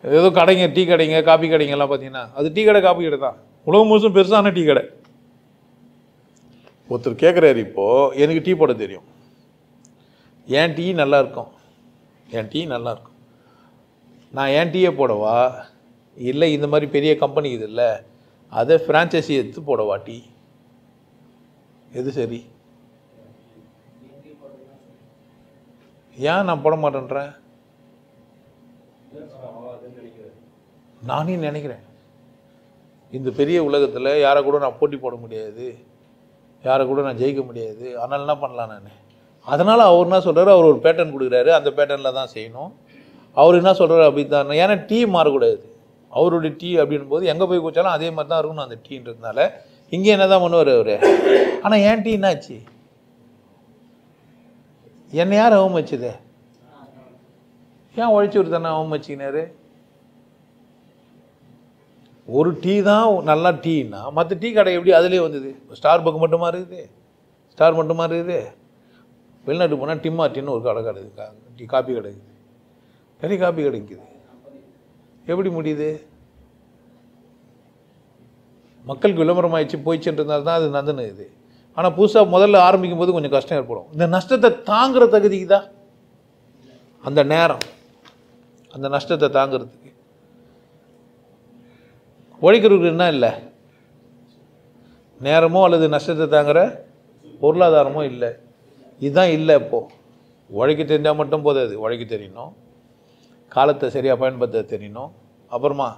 ஏதோ கடைங்க, டீ கடைங்க, காப்பி கடைங்கெல்லாம் பார்த்தீங்கன்னா அது டீ கடை காப்பி கடை தான். உலகம் முழுசும் பெருசான டீ கடை. ஒருத்தர் கேட்குறாரு, இப்போது எனக்கு டீ போட தெரியும், என் டீ நல்லா இருக்கும், என் டீ நல்லா இருக்கும், நான் என் டீயே போடவா இல்லை இந்த மாதிரி பெரிய கம்பெனி இது இல்லை அதை ஃப்ரான்ச்சைஸி எடுத்து போடவா டீ? எது சரி? ஏன் நான் போட மாட்டேன்றேன்? நானே நினைக்கிறேன் இந்த பெரிய உலகத்தில் யாரை கூட நான் போட்டி போட முடியாது, யாரை கூட நான் ஜெயிக்க முடியாது. அதனால் என்ன பண்ணலாம் நான்? அதனால் அவர் என்ன சொல்கிறாரு, அவர் ஒரு பேட்டர்ன் கொடுக்குறாரு, அந்த பேட்டர்னில் தான் செய்யணும். அவர் என்ன சொல்கிறாரு அப்படி தான். ஏன்னா டீ மாறக்கூடாது. அவருடைய டீ அப்படின் போது எங்கே போய் குடித்தாலும் அதே மாதிரி தான் இருக்கணும் அந்த டீன்றதுனால இங்கே என்ன தான் பண்ணுவார் அவர். ஆனால் ஏன் டீ என்னாச்சு? என்னை யார் அவமதிச்சது? ஏன் உழைச்சவர் தானே அவமதிச்சிக்கினாரு? ஒரு டீ தான் நல்லா டீன்னா மற்ற டீ கடை எப்படி அதிலே வந்தது? ஸ்டார் பக் மட்டுமா இருக்குது? ஸ்டார் மட்டுமா இருக்குது? வெளிநாட்டு போனால் டிம்மார்ட்டின்னு ஒரு கடை இருக்குது, டீ காப்பி கடை இருக்குது, பெரிய காப்பி கிடைக்குது. எப்படி முடியுது? மக்களுக்கு விளம்பரம் ஆயிடுச்சு போயிடுச்சுன்றதுனால தான் அது நந்தன இது. ஆனால் புதுசாக முதல்ல ஆரம்பிக்கும் போது கொஞ்சம் கஷ்டம் ஏற்படும். இந்த நஷ்டத்தை தாங்குகிற தகுதிக்கு தான் அந்த நேரம், அந்த நஷ்டத்தை தாங்கிறதுக்கு உழைக்கிறவருக்கு என்ன இல்லை? நேரமோ அல்லது நஷ்டத்தை தாங்குகிற பொருளாதாரமோ இல்லை. இதுதான் இல்லை. இப்போது உழைக்க தெரிஞ்சால் மட்டும் போதாது, உழைக்க தெரியணும், காலத்தை சரியாக பயன்படுத்த தெரியணும், அப்புறமா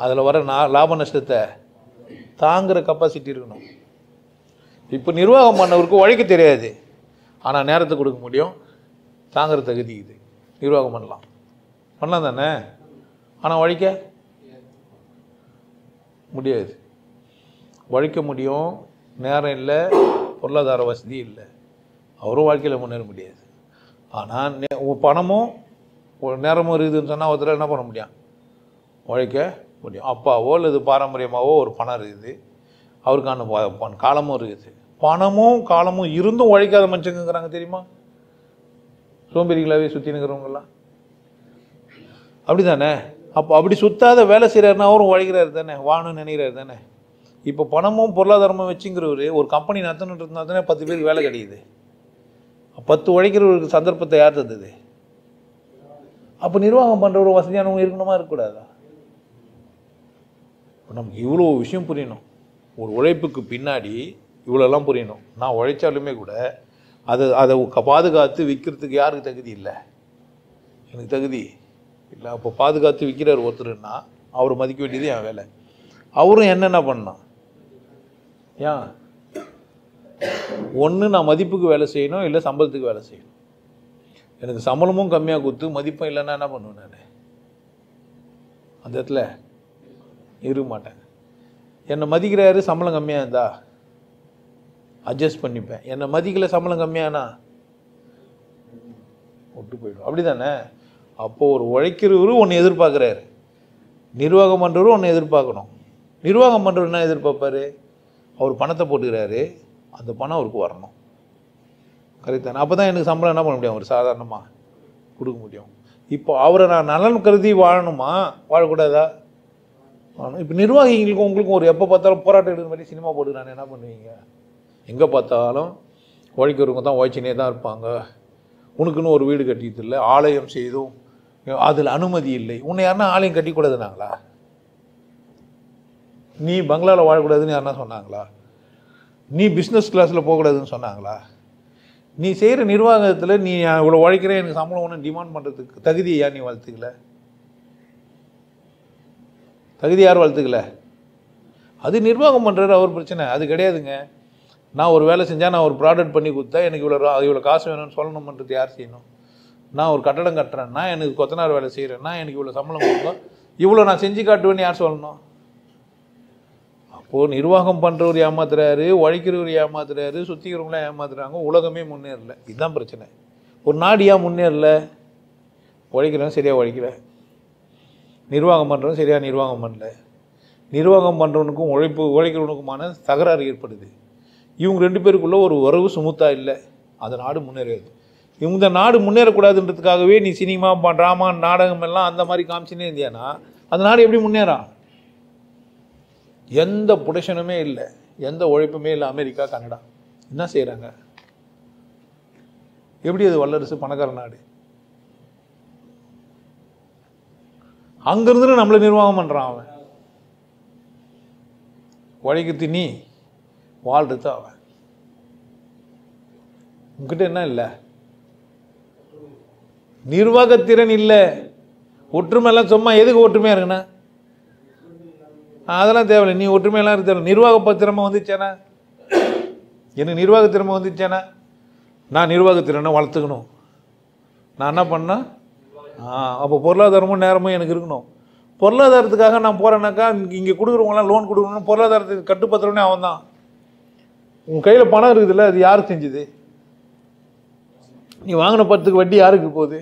அதில் வர லாப நஷ்டத்தை தாங்குகிற கெப்பாசிட்டி இருக்கணும். இப்போ நிர்வாகம் பண்ணவருக்கு உழைக்க தெரியாது, ஆனால் நேரத்தை கொடுக்க முடியும், தாங்குகிற தகுதி இது. நிர்வாகம் பண்ணலாம் தானே, ஆனால் உழைக்க முடியாது. உழைக்க முடியும், நேரம் இல்லை, பொருளாதார வசதி இல்லை, அவரும் வாழ்க்கையில் முன்னேற முடியாது. ஆனால் பணமும் நேரமும் இருக்குதுன்னு சொன்னால் ஒருத்தர் என்ன பண்ண முடியும்? உழைக்க முடியும். அப்பாவோ அல்லது பாரம்பரியமாகவோ ஒரு பணம் இருக்குது, அவருக்கான காலமும் இருக்குது. பணமும் காலமும் இருந்தும் உழைக்காத மனுஷங்கிறாங்க தெரியுமா? சோம்பேறிகளாகவே சுற்றி நிற்கிறவங்களாம் அப்படி தானே. அப்போ அப்படி சுத்தாத வேலை செய்கிறாருன்னா அவரும் உழைக்கிறாரு தானே, வாழணும்னு நினைக்கிறாரு தானே. இப்போ பணமும் பொருளாதாரமும் வச்சுங்கிறவர் ஒரு கம்பெனி நடத்தணுன்றதுனால தானே 10 பேருக்கு வேலை கிடைக்குது. 10 உழைக்கிறவருக்கு சந்தர்ப்பத்தை யார் தந்தது? அப்போ நிர்வாகம் பண்ணுற ஒரு வசதியானவங்க இருக்கணுமா இருக்கக்கூடாதா? நமக்கு இவ்வளோ விஷயம் புரியணும். ஒரு உழைப்புக்கு பின்னாடி இவ்வளோலாம் புரியணும். நான் உழைச்சாலுமே கூட அதை பாதுகாத்து விற்கிறதுக்கு யாருக்கு தகுதி இல்லை? எனக்கு தகுதி இல்லை. அப்போ பாதுகாத்து விற்கிறார் ஒருத்தருன்னா அவர் மதிக்க வேண்டியது என் வேலை. அவரும் என்னென்ன பண்ணான்? ஏன் ஒன்று நான் மதிப்புக்கு வேலை செய்யணும், இல்லை சம்பளத்துக்கு வேலை செய்யணும். எனக்கு சம்பளமும் கம்மியாக கொடுத்து மதிப்பும் இல்லைன்னா என்ன பண்ணுவேன்? நான் அந்த இடத்துல இருக்க மாட்டேன். என்னை மதிக்கிறாரு, சம்பளம் கம்மியாக இருந்தா அட்ஜஸ்ட் பண்ணிப்பேன். என்னை மதிக்கலை, சம்பளம் கம்மியானா விட்டு போயிடும். அப்படி தானே. அப்போது ஒரு உழைக்கிறவரும் ஒன்று எதிர்பார்க்குறாரு, நிர்வாகம் பண்ணுறவரும் ஒன்று எதிர்பார்க்கணும். நிர்வாகம் பண்ணுறவர் என்ன எதிர்பார்ப்பார்? அவர் பணத்தை போட்டுக்கிறாரு, அந்த பணம் அவருக்கு வரணும். கரெக்ட் தானே? அப்போ தான் எனக்கு சம்பளம் என்ன பண்ண முடியும்? அவர் சாதாரணமாக கொடுக்க முடியும். இப்போ அவரை நான் நலன் கருதி வாழணுமா, வாழக்கூடாதா? வாழணும். இப்போ நிர்வாகிகளுக்கும் உங்களுக்கும் ஒரு எப்போ பார்த்தாலும் போராட்டம் எடுக்கிற மாதிரி சினிமா போட்டுக்கிறானே, என்ன பண்ணுவீங்க? எங்கே பார்த்தாலும் உழைக்கிறவங்க தான் உழைச்சினே தான் இருப்பாங்க. உனக்குன்னு ஒரு வீடு கட்டியது இல்லை, ஆலயம் செய்தும் அதில் அனுமதி இல்லை. உன்னை யாருன்னா ஆலயம் கட்டிக்கூடாதுனாங்களா? நீ பங்களாவில் வாழக்கூடாதுன்னு யாருன்னா சொன்னாங்களா? நீ பிஸ்னஸ் கிளாஸில் போகக்கூடாதுன்னு சொன்னாங்களா? நீ செய்கிற நிர்வாகத்தில் நீ இவ்வளோ உழைக்கிற எனக்கு சம்பளம் ஒன்று டிமாண்ட் பண்ணுறதுக்கு தகுதியை யார் நீ வளர்த்துக்கல? தகுதி யார் வளர்த்துக்கல? அது நிர்வாகம் பண்ணுறாரு அவர் பிரச்சனை, அது கிடையாதுங்க. நான் ஒரு வேலை செஞ்சால் நான் ஒரு ப்ராடக்ட் பண்ணி கொடுத்தா எனக்கு இவ்வளோ காசு வேணும்னு சொல்லணும்ன்றது யார் செய்யணும்? நான் ஒரு கட்டடம் கட்டுறேன்னா, எனக்கு கொத்தனார் வேலை செய்கிறேன்னா எனக்கு இவ்வளோ சம்பளம் கொடுக்கும், இவ்வளோ நான் செஞ்சு காட்டுவேன்னு யார் சொல்லணும்? அப்போது நிர்வாகம் பண்ணுறவர் ஏமாத்துறாரு, உழைக்கிறவர் ஏமாத்துறாரு, சுற்றிக்கிறவங்களாம் ஏமாத்துறாங்க, உலகமே முன்னேறல. இதுதான் பிரச்சனை. ஒரு நாடு ஏன் முன்னேறல? உழைக்கிறவன் சரியாக உழைக்கல, நிர்வாகம் பண்ணுறவன் சரியாக நிர்வாகம் பண்ணல, நிர்வாகம் பண்ணுறவனுக்கும் உழைக்கிறவனுக்குமான தகராறு ஏற்படுது. இவங்க ரெண்டு பேருக்குள்ளே ஒரு உறவு சுமூத்தாக இல்லை, அந்த நாடு முன்னேறாது. இந்த நாடு முன்னேறக்கூடாதுன்றதுக்காகவே நீ சினிமா ட்ராமா நாடகம் எல்லாம் அந்த மாதிரி காமிச்சுன்னே இருந்தியானா அந்த நாடு எப்படி முன்னேறான்? எந்த புடேஷனுமே இல்லை, எந்த உழைப்புமே இல்லை. அமெரிக்கா, கனடா என்ன செய்கிறாங்க? எப்படி அது வல்லரசு பணக்கார நாடு? அங்கிருந்து நம்மளை நிர்வாகம் பண்ணுறான் அவன். உழைக்கிறது நீ, வாழ்றது அவன். உங்ககிட்ட என்ன இல்லை? நிர்வாகத்திறன் இல்லை. ஒற்றுமையெல்லாம் சும்மா எதுக்கு ஒற்றுமையாக இருக்குண்ணா? அதெல்லாம் தேவையில்லை. நீ ஒற்றுமையெல்லாம் இருக்கு தேவை. நிர்வாக திறமை வந்துச்சேனா? எனக்கு நிர்வாக திறமை வந்துச்சேனா? நான் நிர்வாகத்திறனை வளர்த்துக்கணும். நான் என்ன பண்ணேன்? அப்போ பொருளாதாரமும் நேரமும் எனக்கு இருக்கணும். பொருளாதாரத்துக்காக நான் போகிறேன்னாக்கா இங்கே கொடுக்குறவங்களாம் லோன் கொடுக்கணும், பொருளாதாரத்துக்கு கட்டுப்பத்துறவனே அவன் தான். உன் கையில் பணம் இருக்குதுல்ல, அது யாருக்கு செஞ்சுது? நீ வாங்கின பத்துக்கு வட்டி யாருக்கு போகுது?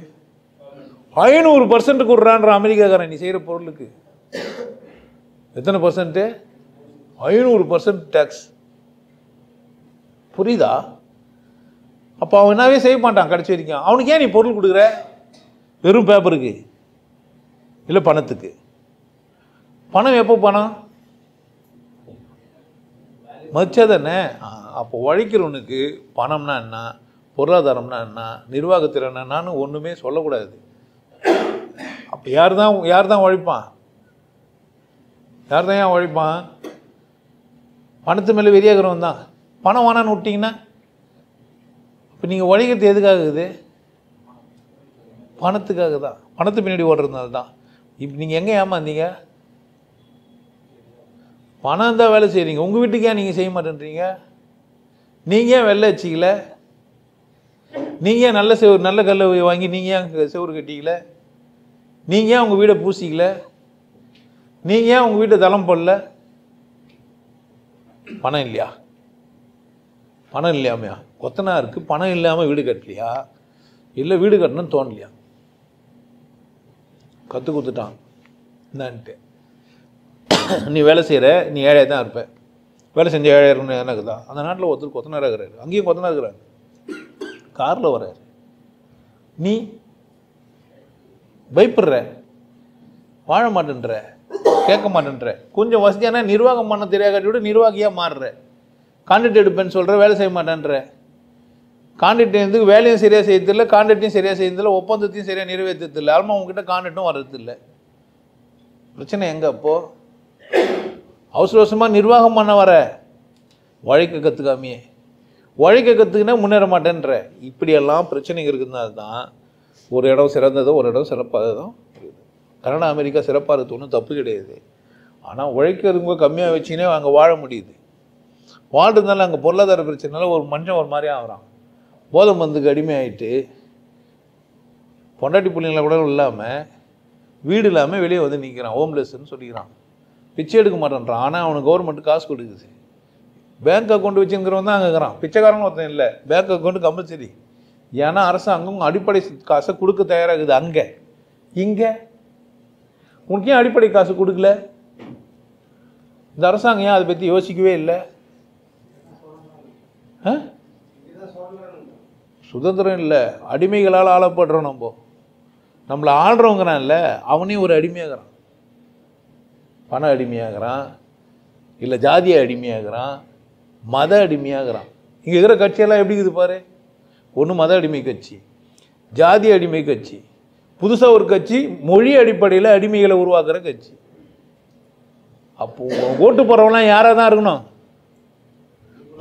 500% கொடுறான்ற அமெரிக்காக்காரன் நீ செய்கிற பொருளுக்கு. எத்தனை பர்சன்ட்டு? 500% டேக்ஸ். புரியுதா? அப்போ அவன் என்னவே செய்ய மாட்டான் கடைசி வரைக்கும். அவனுக்கு ஏன் நீ பொருள் கொடுக்குற? வெறும் பேப்பருக்கு இல்லை பணத்துக்கு. பணம் எப்போ பணம் மதிச்சா தானே? அப்போ உழைக்கிறவனுக்கு பணம்னா என்ன, பொருளாதாரம்னா என்ன, நிர்வாகத்திறன் என்னான்னு ஒன்றுமே சொல்லக்கூடாது. அப்போ யார் தான் உழைப்பான்? யார் தான் ஏன் உழைப்பான்? பணத்து மேலே வெறியாகிறவன் தான். பணம் வேணான்னு விட்டிங்கன்னா இப்போ நீங்கள் உழைக்கிறது எதுக்காக இருக்குது? பணத்துக்காக தான். பணத்து பின்னாடி ஓடுறதுனால தான். இப்போ நீங்கள் எங்கே ஏமாந்தீங்க? பணம் தான் வேலை செய்கிறீங்க. உங்கள் வீட்டுக்கு ஏன் நீங்கள் செய்ய மாட்டேன்றீங்க? நீங்கள் ஏன் வெள்ளை வச்சிக்கல? நீங்கள் ஏன் நல்ல கல்லை வாங்கி நீங்கள் ஏன் செவுறு கட்டிக்கல? நீங்கள் ஏன் உங்கள் வீடை பூசிக்கல? நீங்கள் ஏன் உங்கள் வீட்டை தளம் போடல? பணம் இல்லையா? பணம் இல்லையாமையா? கொத்தனாருக்கு பணம் இல்லாமல் வீடு கட்டலையா? இல்லை வீடு கட்டணும்னு தோணலையா? கற்றுக் கொடுத்துட்டான் என்னான்ட்டு. நீ வேலை செய்கிற, நீ ஏழையாக தான் இருப்ப. வேலை செஞ்ச ஏழையாக இருக்கணும் எதனா இருக்குதா? அந்த நாட்டில் ஒருத்தர் கொத்தனாராக இருக்கிறாரு, அங்கேயும் கொத்தனார் இருக்கிறாரு, காரில் வர்றாரு. நீ பயப்படுற, வாழ மாட்டேன்ற, கேட்க மாட்டேன்ற. கொஞ்சம் வசதியான நிர்வாகம் பண்ண தெரியாத விட நிர்வாகியாக மாறுற. கான்ட்ராக்ட் எடுப்பேன்னு சொல்கிற, வேலை செய்ய மாட்டேன்ற. கான்ட்ராக்ட் வந்து வேலையும் சரியாக செய்யறதில்லை, கான்ட்ராக்டையும் சரியாக செய்யறதில்லை, ஒப்பந்தத்தையும் சரியாக நிறைவேற்றதில்லை. ஆல்மா உங்ககிட்ட கான்ட்ராக்டும் வர்றதில்லை. பிரச்சனை எங்கே? அப்போது அவசரமாக நிர்வாகம் பண்ண வர, உழைக்க கற்றுக்காமையே. உழைக்க கற்றுக்கினா முன்னேற மாட்டேன்ற. இப்படியெல்லாம் பிரச்சனைகள் இருக்கிறதுனால தான் ஒரு இடம் சிறந்ததோ ஒரு இடம் சிறப்பாகதான் இருக்குது. கனடா அமெரிக்கா சிறப்பாக இருக்குது, ஒன்றும் தப்பு கிடையாது. ஆனால் உழைக்கிறவங்க கம்மியாக வச்சுக்கினே அங்கே வாழ முடியுது. வாழ்றதுனால அங்கே பொருளாதார பிரச்சனைனால ஒரு மனுஷன் ஒரு மாதிரி ஆகிறான். போதை மருந்துக்கு அடிமையாயிட்டு பொண்டாட்டி பிள்ளைங்கள கூட இல்லாமல், வீடு இல்லாமல் வெளியே வந்து நிற்கிறான், ஹோம்லெஸ்ன்னு சொல்லிக்கிறான். பிச்சை எடுக்க மாட்டேன்றான். ஆனால் அவனுக்கு கவர்மெண்ட் காசு கொடுக்குது. பேங்க் அக்கௌண்ட் வச்சுருக்கிறவன் தான் அங்கே இருக்கிறான். பிச்சைக்காரன் ஒருத்தன் இல்லை. Bank account compulsory. ஏன்னா அரசாங்கம் அடிப்படை காசை கொடுக்க தயாராகுது. அங்கே இங்கே உனக்கு ஏன் அடிப்படை காசு கொடுக்கல? இந்த அரசாங்கம் ஏன் அதை பற்றி யோசிக்கவே இல்லை? சுதந்திரம் இல்லை, அடிமைகளால் ஆளப்படுறோம். நம்மளை ஆள்றவங்கிறான் இல்லை, அவனே ஒரு அடிமையாகிறான். பண அடிமையாகிறான், இல்லை ஜாதிய அடிமையாகிறான், மத அடிமையாகிறான். இங்கே இருக்கிற கட்சியெல்லாம் எப்படி இருக்குது பாரு. ஒன்று மத அடிமை கட்சி, ஜாதி அடிமை கட்சி, புதுசாக ஒரு கட்சி மொழி அடிப்படையில் அடிமைகளை உருவாக்குற கட்சி. அப்போ ஓட்டு போகிறவங்களாம் யாராக தான் இருக்கணும்?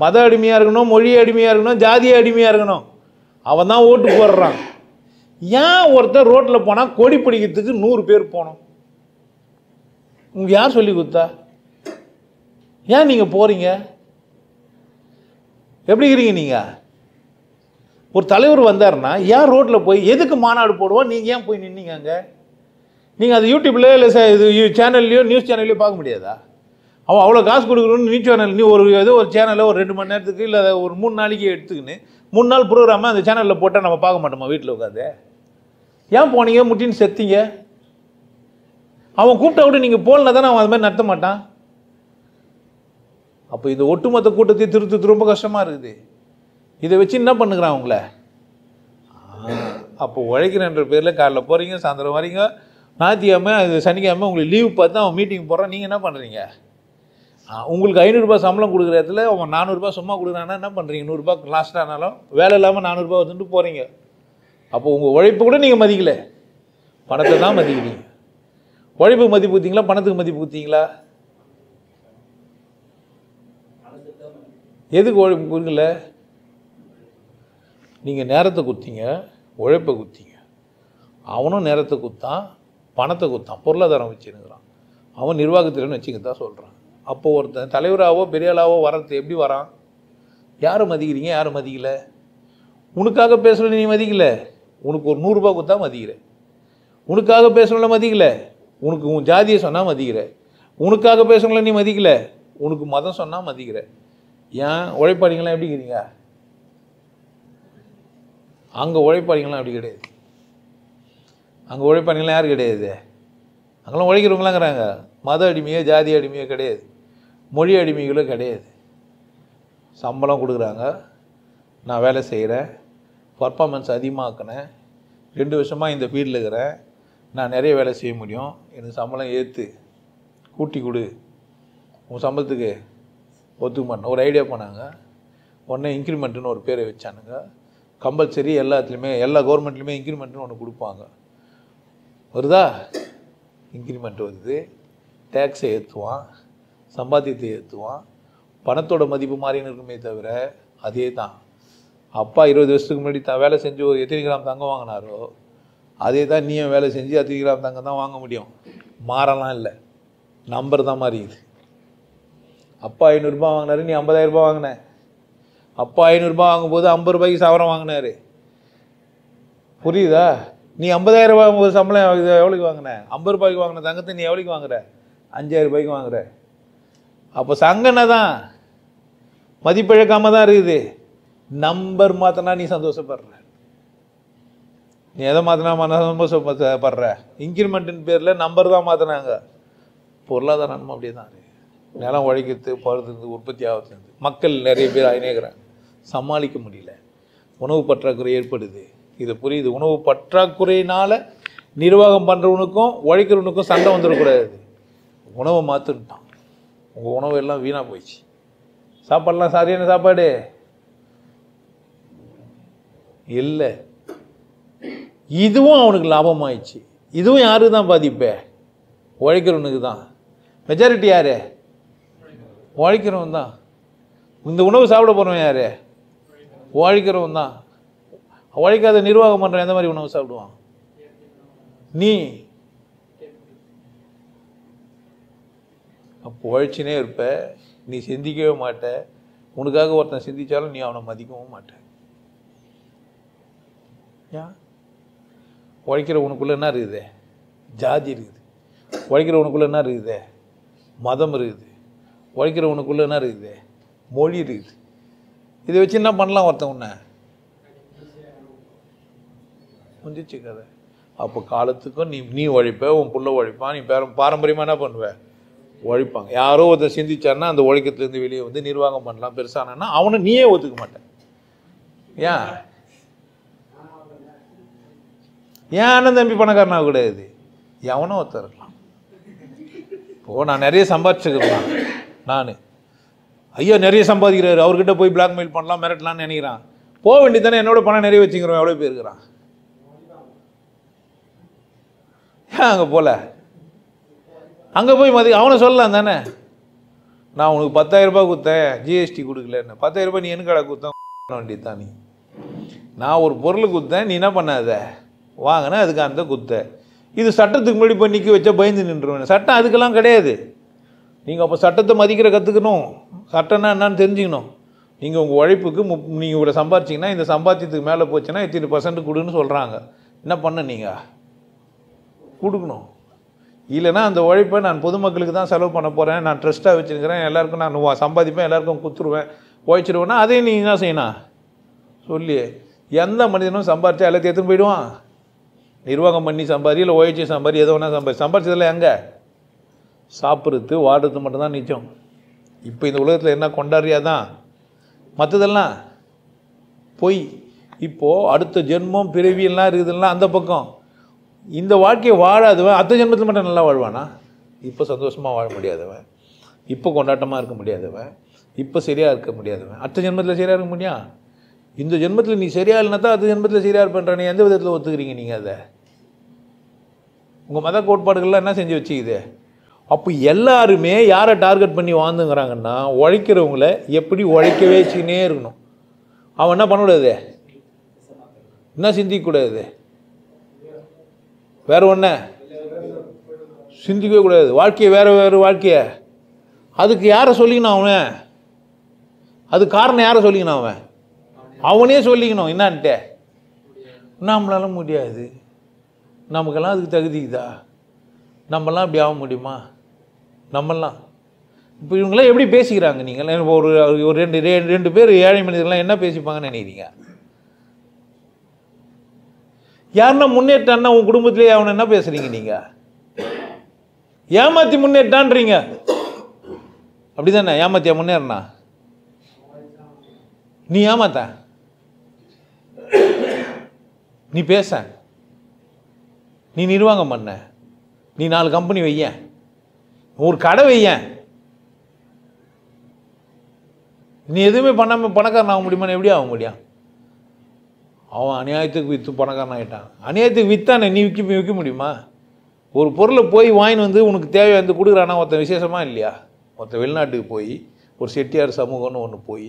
மத அடிமையாக இருக்கணும், மொழி அடிமையாக இருக்கணும், ஜாதிய அடிமையாக இருக்கணும். அவன் தான் ஓட்டு போடுறான். ஏன் ஒருத்தர் ரோட்டில் போனால் கொடி பிடிக்கிறதுக்கு 100 பேர் போனோம்? உங்களுக்கு யார் சொல்லி கொடுத்தா? ஏன் நீங்கள் போகிறீங்க? எப்படி இருக்கிறீங்க நீங்கள்? ஒரு தலைவர் வந்தாருன்னா ஏன் ரோட்டில் போய் எதுக்கு மாநாடு போடுவோம்? நீங்கள் ஏன் போய் நின்னீங்க அங்கே? நீங்கள் அது யூடியூப்லேயோ இல்லை இது சேனல்லையோ நியூஸ் சேனல்லையோ பார்க்க முடியாதா? அவன் அவ்வளோ காசு கொடுக்கணும்னு நியூஸ் சேனல் நீ ஏதோ ஒரு சேனலில் ஒரு 2 மணி நேரத்துக்கு இல்லை ஒரு 3 நாளைக்கு எடுத்துக்கின்னு 3 நாள் ப்ரோக்ராமை அந்த சேனலில் போட்டால் நம்ம பார்க்க மாட்டோமா வீட்டில் உட்காந்து? ஏன் போனீங்க? முட்டின்னு செத்தீங்க. அவன் கூப்பிட்டா விட நீங்கள் போகலனா தானே அவன் அது மாதிரி நடத்த மாட்டான். அப்போ இந்த ஒட்டுமொத்த கூட்டத்தை திருத்து ரொம்ப கஷ்டமாக இருக்குது. இதை வச்சு என்ன பண்ணுகிறான் அவங்கள? அப்போ உழைக்கிறன்ற பேரில் காலைல போகிறீங்க, சாயந்தரம் வரீங்க, ஞாயிற்றுக்கிழமை அது சனிக்கிழமை உங்களுக்கு லீவ் பார்த்து அவன் மீட்டிங் போகிறான். நீங்கள் என்ன பண்ணுறீங்க? உங்களுக்கு 500 ரூபாய் சம்பளம் கொடுக்குற இடத்துல அவன் 400 ரூபாய் சும்மா கொடுக்குறான்னா என்ன பண்ணுறீங்க? 100 ரூபாய் லாஸ்ட் ஆனாலும் வேலை இல்லாமல் 400 ரூபாய் வந்துட்டு போகிறீங்க. அப்போ உங்கள் உழைப்பு கூட நீங்கள் மதிக்கல, பணத்தை தான் மதிக்கிறீங்க. உழைப்பு மதிப்பு கொடுத்தீங்களா, பணத்துக்கு மதிப்பு கொடுத்தீங்களா? எதுக்கு உழைப்பு கொடுக்கல? நீங்கள் நேரத்தை கொடுத்தீங்க, உழைப்பை கொடுத்தீங்க. அவனும் நேரத்தை கொடுத்தான், பணத்தை கொடுத்தான், பொருளாதாரம் வச்சுருக்கிறான். அவன் நிர்வாகத்தில்னு வச்சுக்க தான் சொல்கிறான். அப்போ ஒருத்தன் தலைவராகவோ பெரியாளாவோ வர்றது எப்படி வரான்? யாரை மதிக்கிறீங்க, யாரை மதிக்கல? உனக்காக பேசல நீ மதிக்கல, உனக்கு ஒரு 100 ரூபாய் கொடுத்தா மதிக்கிற. உனக்காக பேசணும்ல மதிக்கல, உனக்கு உன் ஜாதியை சொன்னால் மதிக்கிற. உனக்காக பேசணும்ல நீ மதிக்கல, உனக்கு மதம் சொன்னால் மதிக்கிற. ஏன் உழைப்பாளிங்களாம் எப்படி இருக்கிறீங்க? அங்கே உழைப்பாளிங்களாம் அப்படி கிடையாது. அங்கே உழைப்பாளிங்களாம் யார் கிடையாது? அங்கெல்லாம் உழைக்கிறவங்களாங்கிறாங்க. மத அடிமையோ ஜாதி அடிமையோ கிடையாது, மொழி அடிமைகளோ கிடையாது. சம்பளம் கொடுக்குறாங்க, நான் வேலை செய்கிறேன், பர்ஃபார்மன்ஸ் அதிகமாக்கினேன், 2 வருஷமாக இந்த ஃபீல்டில் இருக்கிறேன், நான் நிறைய வேலை செய்ய முடியும், எனக்கு சம்பளம் ஏற்று கூட்டி கொடு, உன் சம்பளத்துக்கு ஒத்துக்க மாட்டேன். ஒரு ஐடியா பண்ணாங்க. உடனே இன்க்ரிமெண்ட்டுன்னு ஒரு பேரை வச்சானுங்க. கம்பல்சரி எல்லாத்துலேயுமே எல்லா கவர்மெண்ட்லேயுமே இன்க்ரிமெண்ட்டுன்னு ஒன்று கொடுப்பாங்க. வருதா? இன்க்ரிமெண்ட் வருது, டேக்ஸை ஏற்றுவான், சம்பாத்தியத்தை ஏற்றுவான், பணத்தோட மதிப்பு மாறின்னு இருக்குமே தவிர அதே தான். அப்பா 20 வருஷத்துக்கு முன்னாடி வேலை செஞ்சு ஒரு எத்தனை கிராம் தங்கம் வாங்கினாரோ அதே தான் நீயும் வேலை செஞ்சு 10 கிராம் தங்கம் தான் வாங்க முடியும். மாறலாம் இல்லை, நம்பர் தான் மாறிக்குது. அப்பா 500 ரூபாய் வாங்கினாரு, நீ 50,000 ரூபாய் வாங்கின. அப்பா 500 ரூபாய் வாங்கும்போது 50 ரூபாய்க்கு சவரம் வாங்கினாரு. புரியுதா? நீ 50,000 ரூபாய் ஒரு சம்பளம் எவ்வளோக்கு வாங்கின? 50 ரூபாய்க்கு வாங்கின தங்கத்தை நீ எவ்வளோக்கு வாங்குற? 5,000 ரூபாய்க்கு வாங்குற. அப்போ சங்கனை தான் மதிப்பிழக்காம தான் இருக்குது. நம்பர் மாற்றினா நீ சந்தோஷப்படுற. நீ எதை மாற்றினா சந்தோஷப்படுற? இன்க்ரிமெண்ட்டின் பேரில் நம்பர் தான் மாற்றினாங்க. பொருளாதாரம் அப்படியே தான் இருக்குது. நிலம் உழைக்கிறது, பருது, உற்பத்தி ஆகிறது, மக்கள் நிறைய பேர் ஆயினேக்கிறாங்க, சமாளிக்க முடியல, உணவு பற்றாக்குறை ஏற்படுது. இது புரியுது. உணவு பற்றாக்குறையினால் நிர்வாகம் பண்ணுறவனுக்கும் உழைக்கிறவனுக்கும் சண்டை வந்துடக்கூடாது. உணவை மாற்றிட்டான், உங்கள் உணவு எல்லாம் வீணாக போயிடுச்சு, சாப்பாடெலாம் சரியான சாப்பாடு இல்லை. இதுவும் அவனுக்கு லாபமாயிடுச்சு. இதுவும் யாருக்கு தான் பாதிப்பே? உழைக்கிறவனுக்கு தான். மெஜாரிட்டி யார்? உழைக்கிறவன் தான். இந்த உணவு சாப்பிட போகிறவன் யார்? உழைக்கிறவன் தான். உழைக்காத நிர்வாகம் பண்ணுற எந்த மாதிரி உணவு சாப்பிடுவான்? நீ அப்போ உழைச்சினே இருப்ப, நீ சிந்திக்கவே மாட்ட. உனக்காக ஒருத்தன் சிந்திச்சாலும் நீ அவனை மதிக்கவும் மாட்ட. ஏன்? உழைக்கிற உனக்குள்ள என்ன இருக்குது? ஜாதி இருக்குது. உழைக்கிற உனக்குள்ள என்ன இருக்குது? மதம் இருக்குது. உழைக்கிற உனக்குள்ள என்ன இருக்குது? மொழி இருக்குது. இதை வச்சு என்ன பண்ணலாம் ஒருத்தன் உன்னை? முடிஞ்சிச்சு கதை. அப்போ காலத்துக்கும் நீ உழைப்ப, உன் புள்ள உழைப்பான், நீ பாரம்பரியமாக என்ன பண்ணுவ? உழைப்பாங்க. யாரோ ஒருத்தர் சிந்திச்சான்னா அந்த உழைக்கத்துலேருந்து வெளியே வந்து நிர்வாகம் பண்ணலாம் பெருசானா அவனை நீயே ஒத்துக்க மாட்டேன். ஏன்? ஏன் அண்ணன் தம்பி பணக்காரனாக கூடாது? எவனோ ஒருத்தர் இருக்கலாம். இப்போது நான் நிறைய சம்பாதிச்சுக்கிறேன், நான் ஐயா நிறைய சம்பாதிக்கிறாரு, அவர்கிட்ட போய் பிளாக்மெயில் பண்ணலாம், மிரட்டலாம்னு நினைக்கிறான். போக வேண்டியது தானே, என்னோட பணம் நிறைய வச்சுக்கிறோம், எவ்வளோ பேர் இருக்கிறான்? ஏன் அங்கே போல? அங்கே போய் அவனை சொல்லலாம் தானே, நான் உனக்கு 10,000 ரூபாய் கொடுத்தேன், ஜிஎஸ்டி கொடுக்கலன்னு. 10,000 ரூபாய் நீ எனக்கு கடை கொடுத்தேன் வேண்டியது தான். நீ நான் ஒரு பொருள் கொடுத்தேன், நீ என்ன பண்ணாத வாங்கின, அதுக்கு அந்த குத்த. இது சட்டத்துக்கு முன்னாடி போய் நிற்க வச்சா பயந்து நின்றுவேன். சட்டம் அதுக்கெல்லாம் கிடையாது. நீங்கள் அப்போ சட்டத்தை மதிக்கிற கற்றுக்கணும். சட்டம்னா என்னன்னு தெரிஞ்சுக்கணும். நீங்கள் உங்கள் உழைப்புக்கு நீங்கள் இவ்வளோ சம்பாரிச்சிங்கன்னா இந்த சம்பாத்தியத்துக்கு மேலே போச்சுன்னா 80% கொடுன்னு சொல்கிறாங்க. என்ன பண்ண நீங்கள் கொடுக்கணும். இல்லைன்னா அந்த உழைப்பை நான் பொதுமக்களுக்கு தான் செலவு பண்ண போகிறேன், நான் ட்ரஸ்ட்டாக வச்சுருக்கிறேன், எல்லாருக்கும் நான் சம்பாதிப்பேன், எல்லாருக்கும் கொடுத்துருவேன், உழைச்சிருவேன்னா அதையும் நீங்கள் என்ன செய்யணும் சொல்லி. எந்த மனிதனும் சம்பாரிச்சா எல்லாத்தையும் எடுத்துன்னு போயிடுவான். நிர்வாகம் பண்ணி சம்பாதி, இல்லை உழைச்சி சம்பாதி, எதோ ஒன்றா சம்பாதிச்சதில் எங்கே சாப்பிட்றது வாடுறது மட்டும்தான் நிச்சயம். இப்போ இந்த உலகத்தில் என்ன கொண்டாடுறியா தான், மற்றதெல்லாம் பொய். இப்போது அடுத்த ஜென்மம் பிறவியெல்லாம் இருக்குதுலாம் அந்த பக்கம். இந்த வாழ்க்கையை வாழாதவன் அடுத்த ஜென்மத்தில் மட்டும் நல்லா வாழ்வானா? இப்போ சந்தோஷமாக வாழ முடியாதவன், இப்போ கொண்டாட்டமாக இருக்க முடியாதவன், இப்போ சரியாக இருக்க முடியாதவன் அடுத்த ஜென்மத்தில் சரியாக இருக்க முடியும்? இந்த ஜென்மத்தில் நீ சரியாக இல்லைனா தான் அடுத்த ஜென்மத்தில் சரியாக இருப்பேன்ற. நீ எந்த விதத்தில் ஒத்துக்கிறீங்க நீங்கள்? அதை உங்கள் மத கோட்பாடுகள்லாம் என்ன செஞ்சு வச்சுக்குது? அப்போ எல்லாருமே யாரை டார்கெட் பண்ணி வாழ்ந்துங்கிறாங்கன்னா உழைக்கிறவங்கள எப்படி உழைக்கவே வச்சுக்கினே இருக்கணும். அவன் என்ன பண்ணக்கூடாது, என்ன சிந்திக்கக்கூடாது, வேற ஒன்று சிந்திக்கவே கூடாது. வாழ்க்கையை வேறு வாழ்க்கையை அதுக்கு யாரை சொல்லிக்கணும்? அவன் அது காரணம் யாரை சொல்லிக்கணும்? அவனே சொல்லிக்கணும். என்னான்ட்டு நம்மளால முடியாது, நமக்கெல்லாம் அதுக்கு தகுதிக்குதா, நம்மலாம் அப்படி ஆக முடியுமா? நம்மலாம் இப்போ இவங்களாம் எப்படி பேசிக்கிறாங்க? நீங்கள் ஒரு ரெண்டு பேர் ஏழை மனிதர்கள்லாம் என்ன பேசிப்பாங்கன்னு நினைக்கிறீங்க? யாருன்னா முன்னேற்றான்னா உன் குடும்பத்திலேயே அவனை என்ன பேசுறீங்க? நீங்கள் ஏமாற்றி முன்னேற்றான்றீங்க, அப்படி தானே? ஏமாத்தியா முன்னேறனா? நீ ஏமாத்த, நீ பேச, நீ நிர்வாகம் பண்ண, நீ 4 கம்பெனி வைய, ஒரு கடை வைய, நீ எதுவுமே பண்ணாமல் பணக்காரன் ஆக முடியுமா? எப்படி ஆக முடியும்? அவன் அநியாயத்துக்கு விற்று பணக்காரன் ஆகிட்டான். அநியாயத்துக்கு விற்றானே, நீ விற்க முடியுமா? ஒரு பொருளை போய் வாங்கின்னு வந்து உனக்கு தேவையானது கொடுக்குறானா ஒருத்தன் விசேஷமா இல்லையா? ஒருத்தன் வெளிநாட்டுக்கு போய் ஒரு செட்டியார் சமூகம்னு ஒன்று போய்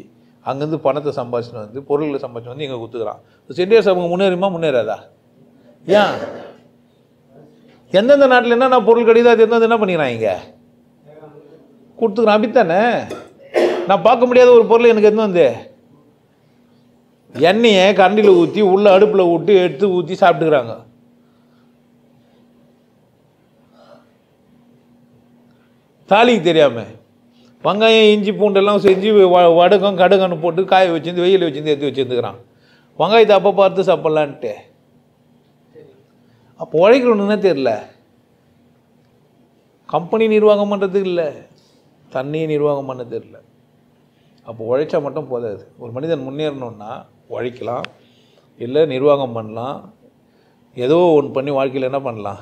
அங்கேருந்து பணத்தை சம்பாதிச்சுன்னு வந்து பொருள்களை சம்பாதிச்சு வந்து இங்கே கொடுத்துக்கிறான். செட்டியார் சமூகம் முன்னேறுமா முன்னேறாதா? ஏன்? எந்தெந்த நாட்டில் என்னென்ன பொருள் கிடையாது அது எந்தெந்த என்ன பண்ணிக்கிறான் இங்கே கொடுத்துக்கிறான். அப்படித்தானே? நான் பார்க்க முடியாத ஒரு பொருள் எனக்கு எதுவும் வந்து எண்ணெயை கரண்டியில் ஊற்றி உள்ள அடுப்பில் விட்டு எடுத்து ஊற்றி சாப்பிட்டுக்கிறாங்க. தாலிக்கு தெரியாமல் வெங்காயம் இஞ்சி பூண்டெல்லாம் செஞ்சு வடகம் கடுகன்னு போட்டு காய வச்சுருந்து வெயில் வச்சுருந்து எடுத்து வச்சுருந்துக்கிறான். வெங்காயத்தை அப்போ பார்த்து சாப்பிட்லான்ட்டு. அப்போ உழைக்கணுன்னு தெரியல, கம்பெனி நிர்வாகம் பண்ணுறதுக்கு இல்லை, தண்ணியை நிர்வாகம் பண்ண தெரியல. அப்போ உழைச்சா மட்டும் போதாது. ஒரு மனிதன் முன்னேறணுன்னா உழைக்கலாம், இல்லை நிர்வாகம் பண்ணலாம், ஏதோ ஒன்று பண்ணி வாழ்க்கையில் என்ன பண்ணலாம்,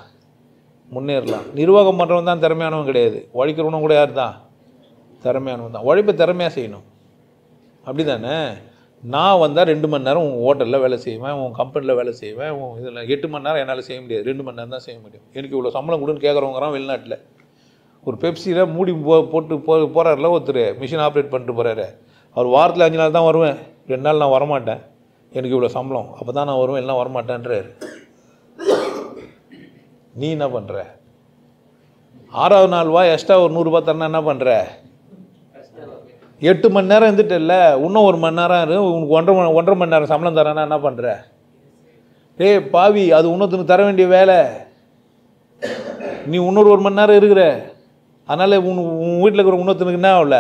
முன்னேறலாம். நிர்வாகம் பண்ணுறவன் தான் திறமையானவன் கிடையாது, உழைக்கிறவனும் கூட யார் தான் திறமையானவன் தான். உழைப்பை திறமையாக செய்யணும், அப்படி தானே? நான் வந்தால் 2 மணி நேரம் உன் ஹோட்டலில் வேலை செய்வேன், உன் கம்பெனியில் வேலை செய்வேன், உன் இதில் 8 மணி நேரம் என்னால் செய்ய முடியாது, 2 மணி நேரம் தான் செய்ய முடியும். எனக்கு இவ்வளோ சம்பளம் கொடுன்னு கேட்குறவங்கிறான் வெளிநாட்டில். ஒரு பெப்சியில் மூடி போட்டு போகிறாரில்ல ஒருத்தர், மிஷின் ஆப்ரேட் பண்ணிட்டு போகிறாரு. அவர் வாரத்தில் 5 நாள் தான் வருவேன், 2 நாள் நான் வரமாட்டேன், எனக்கு இவ்வளோ சம்பளம், அப்போ தான் நான் வருவேன், எல்லாம் வரமாட்டேன்றார். நீ என்ன பண்ணுற? 6வது நாள் வா, எக்ஸ்ட்ரா ஒரு 100 ரூபா தரேன்னா என்ன பண்ணுற? 8 மணி நேரம் இருந்துட்டு இல்லை, இன்னும் 1 மணி நேரம் இரு, உனக்கு 1.5 மணி நேரம் சம்பளம் தரேன்னா என்ன பண்ணுற? டேய் பாவி, அது இன்னொருத்தனுக்கு தர வேண்டிய வேலை, நீ இன்னொரு 1 மணி நேரம் இருக்கிற, அதனால் உன் வீட்டில் இருக்கிற இன்னொருத்தனுக்கு என்ன ஆகல,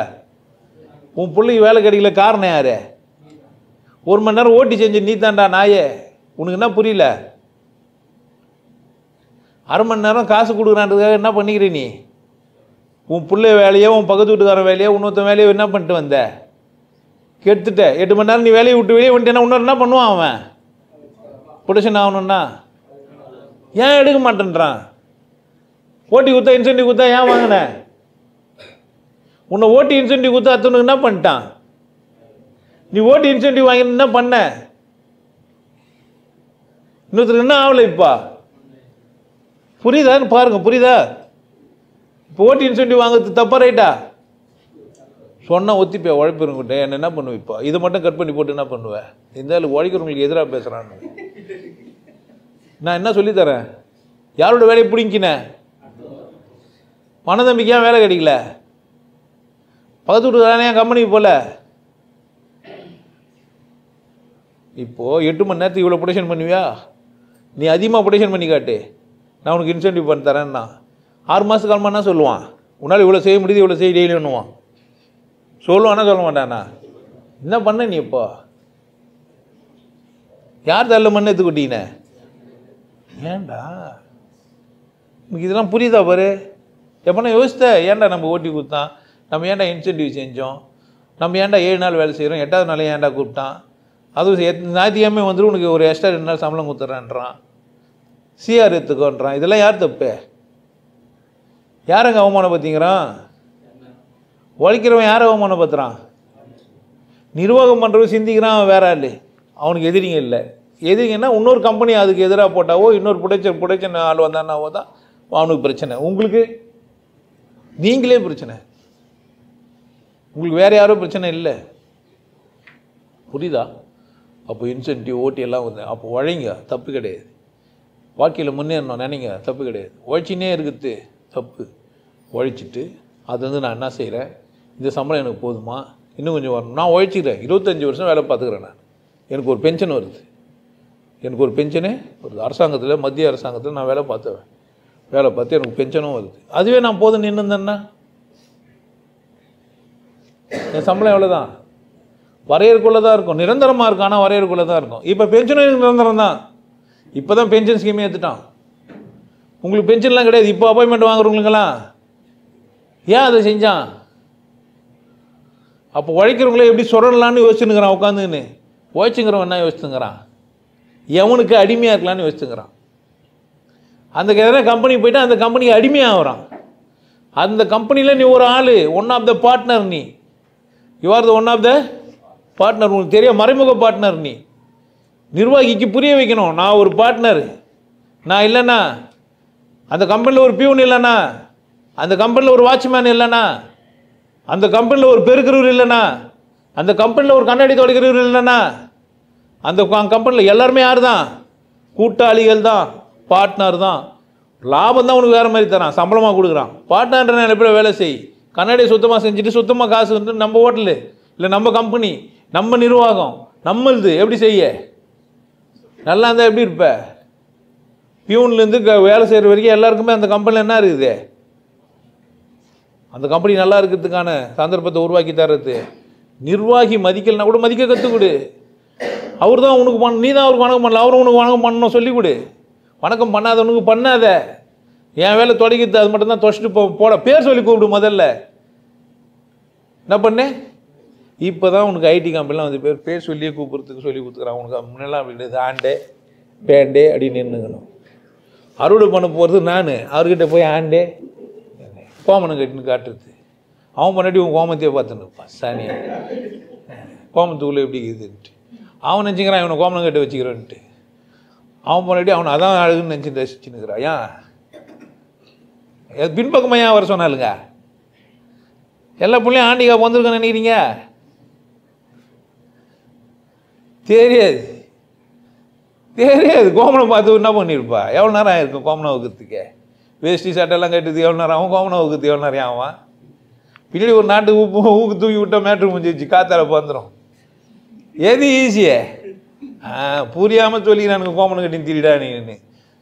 உன் பிள்ளைக்கு வேலை கிடைக்கல, காரணம் யார்? 1 மணி நேரம் ஓட்டி செஞ்சு நீ தாண்டா நாயே, உனக்கு என்ன புரியல? 1/2 மணி நேரம் காசு கொடுக்குறான்றதுக்காக என்ன பண்ணிக்கிற நீ? உன் பிள்ளை வேலையோ உன் பக்கத்து வீட்டுக்காரன் வேலையோ இன்னொருத்தன் வேலையோ என்ன பண்ணிட்டு வந்த? கெடுத்துட்ட. 8 மணி நேரம் நீ வேலையை விட்டு வெளியே வந்துட்டேன்னா இன்னொரு என்ன பண்ணுவான் அவன்? ப்ரொடக்ஷன் ஆகணும்னா ஏன் எடுக்க மாட்டேன்றான்? ஓட்டி கொடுத்தா இன்சென்டிவ் கொடுத்தா ஏன் வாங்கின? உன்னை ஓட்டி இன்சென்டிவ் கொடுத்தா அத்தனுக்கு என்ன பண்ணிட்டான்? நீ ஓட்டி இன்சென்டிவ் வாங்கி என்ன பண்ண? இன்னொருத்தருக்கு என்ன ஆகலை? இப்போ புரியுதான்னு பாருங்க, புரியுதா? இப்போ ஓட்டி இன்சென்டிவ் வாங்குறது தப்பா ரைட்டா? சொன்னால் ஒத்திப்பே உழைப்பிருங்கிட்ட என்ன என்ன பண்ணுவேன்? இப்போ இதை மட்டும் கட் பண்ணி போட்டு என்ன பண்ணுவேன்? இந்த உழைக்கிறவங்களுக்கு எதிராக பேசுகிறான்னு நான் என்ன சொல்லித்தரேன்? யாரோட வேலையை பிடிங்கினேன்? மனநம்பிக்கையாக வேலை கிடைக்கல. பக்கத்து வீட்டு வேலையா கம்பெனிக்கு போல. இப்போது 8 மணி நேரத்துக்கு இவ்வளோ ப்ரொடக்ஷன் பண்ணுவியா? நீ அதிகமாக ப்ரொடக்ஷன் பண்ணி காட்டு, நான் உனக்கு இன்சென்டிவ் பண்ணி தரேன்னா 6 மாதத்துக்கு காலமானா சொல்லுவான். உன்னால் இவ்வளோ செய்ய முடியுது, இவ்வளோ செய்ய டெய்லி பண்ணுவான். சொல்லுவானா சொல்ல மாட்டானா? என்ன பண்ண நீ இப்போ? யார் தள்ள மண்ணு எடுத்து கொட்டினே? ஏன்டா உனக்கு இதெல்லாம் புரியுதா பாரு? எப்போனா யோசித்த ஏன்டா நம்ம ஓட்டி கொடுத்தான்? நம்ம ஏன்டா இன்சென்டிவ் செஞ்சோம்? நம்ம ஏன்டா 7 நாள் வேலை செய்கிறோம், 8வது நாள் ஏன்டா கூப்பிட்டான்? அதுவும் ஞாயிற்றுக்கிழமை வந்துட்டு உனக்கு ஒரு எக்ஸ்ட்ரா 2 நாள் சம்பளம் கொடுத்துட்றான்றான், சிஆர் எடுத்துக்கோன்றான். இதெல்லாம் யார் தப்பு? யாரங்க அவமானப்படுத்திங்கிறான்? உழைக்கிறவன் யாரை அவமானப்படுத்துகிறான்? நிர்வாகம் பண்ணுறவன் சிந்திக்கிறான், அவன் வேற ஆள். அவனுக்கு எதிரிங்க இல்லை. எதிரிங்கன்னா இன்னொரு கம்பெனி அதுக்கு எதிராக போட்டாவோ, இன்னொரு புடைச்சன் ஆள் வந்தானாவோ தான் அவனுக்கு பிரச்சனை. உங்களுக்கு நீங்களே பிரச்சனை, உங்களுக்கு வேறு யாரோ பிரச்சனை இல்லை. புரியுதா? அப்போ இன்சென்டிவ் ஓட்டி எல்லாம் வந்து அப்போ உழைங்க, தப்பு கிடையாது. வாழ்க்கையில் முன்னேறணும் நினைங்க, தப்பு கிடையாது. உழைச்சினே இருக்குது தப்பு. உழைச்சிட்டு அது வந்து நான் என்ன செய்கிறேன், இந்த சம்பளம் எனக்கு போதுமா, இன்னும் கொஞ்சம் வரணும், நான் உழைச்சிக்கிறேன், 25 வருஷம் வேலை பார்த்துக்கிறேன், நான் எனக்கு ஒரு பென்ஷன் வருது, எனக்கு ஒரு பென்ஷனே வருது. அரசாங்கத்தில், மத்திய அரசாங்கத்தில் நான் வேலை பார்த்து எனக்கு பென்ஷனும் வருது. அதுவே நான் போதும் நின்றுந்தேன்னா என் சம்பளம் எவ்வளோ தான்? வரையறுக்குள்ளே தான் இருக்கும், நிரந்தரமாக இருக்கும். ஆனால் வரையறுக்குள்ளே தான் இருக்கும். இப்போ பென்ஷனும் நிரந்தரம் தான். இப்போ தான் பென்ஷன் ஸ்கீமே எடுத்துட்டான். உங்களுக்கு பென்ஷன்லாம் கிடையாது. இப்போ அப்பாயின்மெண்ட் வாங்குறவங்களுக்கெல்லாம் ஏன் அதை செஞ்சான்? அப்போ உழைக்கிறவங்களே எப்படி சொல்லலான்னு யோசிச்சுங்கிறான் உட்காந்துன்னு. உழைச்சுங்கிறவன் என்ன யோசிச்சுங்கிறான்? எவனுக்கு அடிமையாக இருக்கலான்னு யோசிச்சுங்கிறான். அந்த எதனா கம்பெனிக்கு போய்ட்டு அந்த கம்பெனிக்கு அடிமையாகிறான். அந்த கம்பெனியில் நீ ஒரு ஆள், ஒன் ஆஃப் த பார்ட்னர். நீ you are the one of the partner. உனக்கு தெரிய மறைமுக பார்ட்னர். நீ நிர்வாகிக்கு புரிய வைக்கணும், நான் ஒரு பார்ட்னர். நான் இல்லைண்ணா அந்த கம்பெனியில் ஒரு பியூன் இல்லைண்ணா, அந்த கம்பெனியில் ஒரு வாட்ச்மேன் இல்லைண்ணா, அந்த கம்பெனியில் ஒரு பெருக்கிறவர் இல்லைண்ணா, அந்த கம்பெனியில் ஒரு கண்ணாடி துடைக்கிறவர் இல்லைண்ணா, அந்த கம்பெனியில் எல்லாருமே யார் தான்? கூட்டாளிகள் தான், பார்ட்னர் தான். லாபம் தான் உனக்கு வேறு மாதிரி தரான், சம்பளமாக கொடுக்குறான். பார்ட்னர்ன்ற நினைப்பில் வேலை செய். கண்ணாடியை சுத்தமாக செஞ்சுட்டு சுத்தமாக காசு வந்து நம்ம ஹோட்டலு இல்லை நம்ம கம்பெனி நம்ம நிர்வாகம் நம்மளுது எப்படி செய்ய? நல்லா இருந்தால் எப்படி இருப்ப? பியூன்லேருந்து வேலை செய்கிற வரைக்கும் எல்லாருக்குமே அந்த கம்பெனியில் என்ன இருக்குது? அந்த கம்பெனி நல்லா இருக்கிறதுக்கான சந்தர்ப்பத்தை உருவாக்கி தர்றது. நிர்வாகி மதிக்கலைன்னா கூட மதிக்க கற்றுக்கொடு. அவர் தான் உனக்கு நீ தான் அவருக்கு வணக்கம் பண்ணல, அவரும் உனக்கு வணக்கம் பண்ணணும் சொல்லிக் கொடு. வணக்கம் பண்ணாதவனுக்கு பண்ணாத. என் வேலை தொடங்கிட்டு அது மட்டும்தான் தொடச்சிட்டு போட பேர் சொல்லி கூப்பிடு. முதல்ல என்ன பண்ணேன்? இப்போ தான் உனக்கு ஐடி கம்பெனிலாம் வந்து பேர் சொல்லியே கூப்பிட்றதுக்கு சொல்லி கொடுத்துக்கிறான். உனக்கு முன்னெல்லாம் அப்படி ஆண்டே பேண்டே அப்படின்னு நின்றுக்கணும். அறுவடை பண்ண போகிறது நான், அவர்கிட்ட போய் ஆண்டே கோமனம் கட்டின்னு காட்டுறது. அவன் பண்ணாட்டி உன் கோமத்தையே பார்த்துன்னு இருப்பான். சாணி கோமத்துக்குள்ளே எப்படி இருக்குதுன்ட்டு அவன் நினச்சிக்கிறான், இவனை கோமனம் கட்ட வச்சுக்கிறேன்ட்டு. அவன் பண்ணாட்டி அவனை அதான் அழகுன்னு நினச்சி ரசிச்சுன்னுக்கிறான். ஏன் பின்பக்கமாக ஏன் வர சொன்னாலுங்க? எல்லா பிள்ளையும் ஆண்டிகா வந்துருக்கேன்னு நினைக்கிறீங்க? தெரியாது தெரியாது. கோமனம் பார்த்து என்ன பண்ணியிருப்பா? எவ்வளோ நேரம் ஆகிருக்கும் கோமனம் வைக்கிறதுக்கு? வேஷ்டி சட்டெல்லாம் கட்டுறது எவ்வளோ நேரம் ஆகும்? கோமனம் வைக்கிறது எவ்வளோ நேரம் ஆகும்? பின்னாடி ஒரு நாட்டு ஊக்கு தூக்கி விட்டா மேட்ரு முடிஞ்சிச்சு, காத்தால வந்துடும். எது ஈஸியே? புரியாமல் சொல்லி எனக்கு கோமனம் கட்டின்னு திரிடா நீன்னு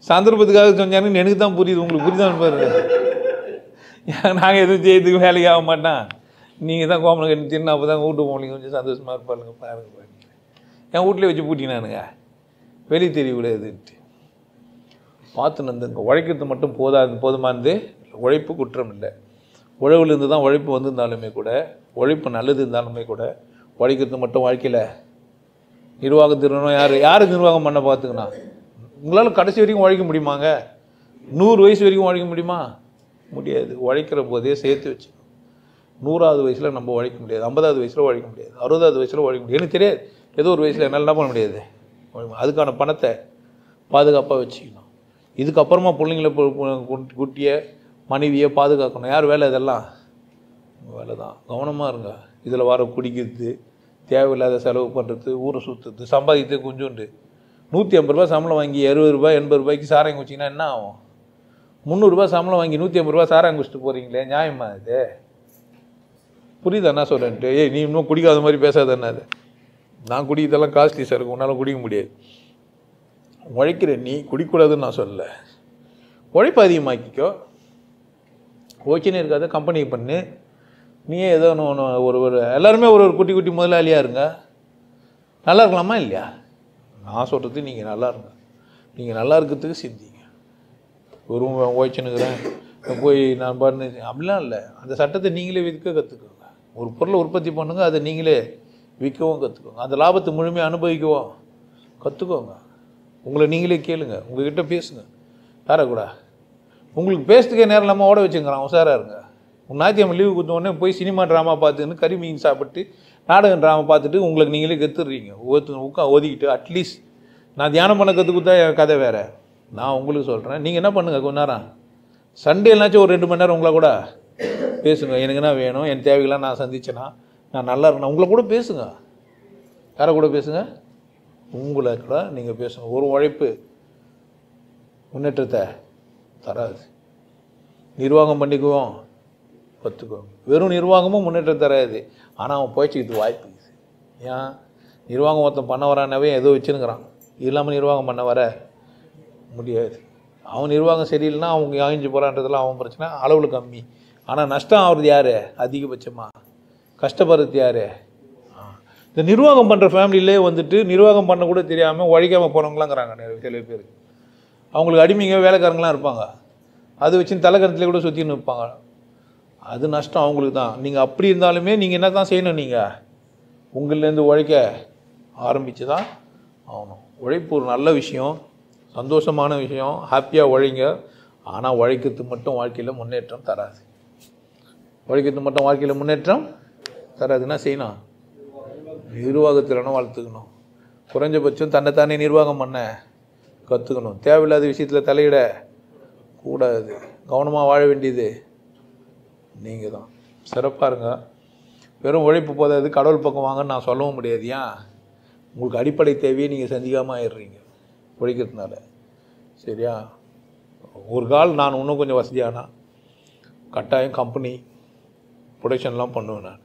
சந்தர்ப்பத்துக்காக சொன்னாருன்னு எனக்கு தான் புரியுது. உங்களுக்கு புரியுதான் பாருங்க. நாங்கள் எதுவும் செய்யறதுக்கு வேலைக்கு ஆக மாட்டான். நீங்கள் தான் கோமனம் கட்டி தின்னா அப்போ தான் வீட்டு போனீங்க, கொஞ்சம் சந்தோஷமாக இருப்பாருங்க. பாருங்க என் வீட்டிலே வச்சு பூட்டினானுங்க, வெளியே தெரியக்கூடாதுன்ட்டு பார்த்து நந்துங்க. உழைக்கிறது மட்டும் போதுமானது. உழைப்பு குற்றம் இல்லை. உழவுலேருந்து தான் உழைப்பு வந்திருந்தாலுமே கூட, உழைப்பு நல்லது இருந்தாலுமே கூட, உழைக்கிறது மட்டும் வாழ்க்கையில் நிர்வாகத்திறனும் யாருக்கு நிர்வாகம் பண்ண பார்த்துக்கண்ணா? உங்களால் கடைசி வரைக்கும் உழைக்க முடியுமாங்க? 100 வயசு வரைக்கும் உழைக்க முடியுமா? முடியாது. உழைக்கிற போதே சேர்த்து வச்சுக்கணும். 100வது வயசில் நம்ம உழைக்க முடியாது, 50வது வயசில் உழைக்க முடியாது, 60வது வயசில் உழைக்க முடியாது. எனக்கு தெரியாது, ஏதோ ஒரு வயசில் என்னால் என்ன பண்ண முடியாது. அதுக்கான பணத்தை பாதுகாப்பாக வச்சுக்கணும். இதுக்கப்புறமா பிள்ளைங்களை குட்டியை மனைவியை பாதுகாக்கணும். யார் வேலை? இதெல்லாம் வேலை தான். கவனமாக இருங்க. இதில் வர குடிக்கிறது, தேவையில்லாத செலவு பண்ணுறது, ஊரை சுற்றுறது, சம்பாதித்து கொஞ்சோண்டு 150 ரூபா சம்பளம் வாங்கி 60 ரூபாய் 80 ரூபாய்க்கு சாராயம் குடிச்சிங்கன்னா என்ன ஆகும்? 300 ரூபா சம்பளம் வாங்கி 150 ரூபா சாராயம் குடிச்சிட்டு போகிறீங்களே, நியாயமா இது? புரியுதா என்ன சொல்கிறேன்ட்டு? நீ இன்னும் குடிக்காத மாதிரி பேசாதன்னா அது. நான் குடிக்கிறதெல்லாம் காஸ்ட்லி சார், உன்னால் குடிக்க முடியாது. உழைக்கிற நீ குடிக்கூடாதுன்னு நான் சொல்லலை. உழைப்பு அதிகமாக்கிக்கோ, ஓகேன்னு இருக்காது, கம்பெனி பண்ணு. நீயே ஏதோ ஒன்று ஒரு எல்லாருமே ஒரு குட்டி குட்டி முதலாளியாக இருங்க. நல்லா இருக்கலாமா இல்லையா? நான் சொல்கிறது நீங்கள் நல்லா இருங்க. நீங்கள் நல்லா இருக்கிறதுக்கு சிந்திங்க. ஒரு ஓய்ச்சினுக்கிறேன் போய் நான் பண்ணு அப்படிலாம் இல்லை. அந்த சட்டத்தை நீங்களே விற்க கற்றுக்கோங்க. ஒரு பொருளை உற்பத்தி பண்ணுங்க, அதை நீங்களே விற்கவும் கற்றுக்கோங்க. அந்த லாபத்தை முழுமையாக அனுபவிக்கவும் கற்றுக்கோங்க. உங்களை நீங்களே கேளுங்க, உங்கள்கிட்ட பேசுங்க. யாரக்கூடா உங்களுக்கு பேசுறதுக்கே நேரம் இல்லாமல் ஓட வச்சுங்கிறான். உஷாராக இருங்க. ஞாயிற்றுக்கிழமை லீவு கொடுத்தோடனே போய் சினிமா ட்ராமா பார்த்துன்னு கறி மீன் சாப்பிட்டு நாடகம் ட்ராமா பார்த்துட்டு உங்களுக்கு நீங்களே கற்றுடுறீங்க. ஒதுக்கிட்டு அட்லீஸ்ட் நான் தியானம் பண்ண கற்றுக் கொடுத்தா என் கதை வேறு. நான் உங்களுக்கு சொல்கிறேன், நீங்கள் என்ன பண்ணுங்கள், கொஞ்ச நேரம் சண்டேனாச்சும் ஒரு 2 மணி நேரம் உங்களை கூட பேசுங்க. எனக்கு என்ன வேணும், என் தேவைகளாம் நான் சந்திச்சேன்னா நான் நல்லா இருக்கேன், உங்களை கூட பேசுங்க. யாரை கூட பேசுங்க? உங்களை கூட நீங்கள் பேசுங்க. ஒரு உழைப்பு முன்னேற்றத்தை தராது. நிர்வாகம் பண்ணிக்குவோம், கற்றுக்குவோம். வெறும் நிர்வாகமும் முன்னேற்றம் தராது. ஆனால் அவன் போய்ச்சிக்கிட்டு வாய்ப்பு இருக்குது. ஏன்? நிர்வாகம் ஒருத்தன் பண்ண வரானவே ஏதோ வச்சுருக்கிறான். இது இல்லாமல் நிர்வாகம் பண்ண வர முடியாது. அவன் நிர்வாகம் சரியில்லைன்னா அவங்க அழிஞ்சு போகிறான்றதுலாம் அவன் பிரச்சனை, அளவில் கம்மி. ஆனால் நஷ்டம் ஆகுறது யார்? அதிகபட்சமாக கஷ்டப்படுறது யார்? இந்த நிர்வாகம் பண்ணுற ஃபேமிலியிலே வந்துட்டு நிர்வாகம் பண்ண கூட தெரியாமல் உழைக்காமல் போகிறவங்களாங்கிறாங்க சில பேர். அவங்களுக்கு அடிமைங்க வேலைக்காரங்களாம் இருப்பாங்க. அது வச்சு தலைக்கரத்துலேயே கூட சுற்றின்னு இருப்பாங்க. அது நஷ்டம் அவங்களுக்கு தான். நீங்கள் அப்படி இருந்தாலுமே நீங்கள் என்ன தான் செய்யணும்? நீங்கள் உங்கள்லேருந்து உழைக்க ஆரம்பித்து தான் ஆகணும். உழைப்பு ஒரு நல்ல விஷயம், சந்தோஷமான விஷயம், ஹாப்பியாக உழைங்க. ஆனால் உழைக்கிறது மட்டும் வாழ்க்கையில் முன்னேற்றம் தராது. உழைக்கிறது மட்டும் வாழ்க்கையில் முன்னேற்றம் தராதுன்னா செய்யணும், நிர்வாகத்திலனும் வளர்த்துக்கணும். குறைஞ்சபட்சம் தன்னைத்தானே நிர்வாகம் பண்ண கற்றுக்கணும். தேவையில்லாத விஷயத்தில் தலையிட கூடாது. கவனமாக வாழ வேண்டியது நீங்கள் தான். சிறப்பாக இருங்க. வெறும் உழைப்பு போதாது, கடவுள் பக்கம் வாங்கன்னு நான் சொல்லவும் முடியாது. ஏன்? உங்களுக்கு அடிப்படை தேவையை நீங்கள் சந்திக்காமல் ஆயிடுறீங்க உழைக்கிறதுனால. சரியா? ஒரு கால் நான் இன்னும் கொஞ்சம் வசதியானா கட்டாயம் கம்பெனி ப்ரொடக்ஷன்லாம் பண்ணுவேன். நான்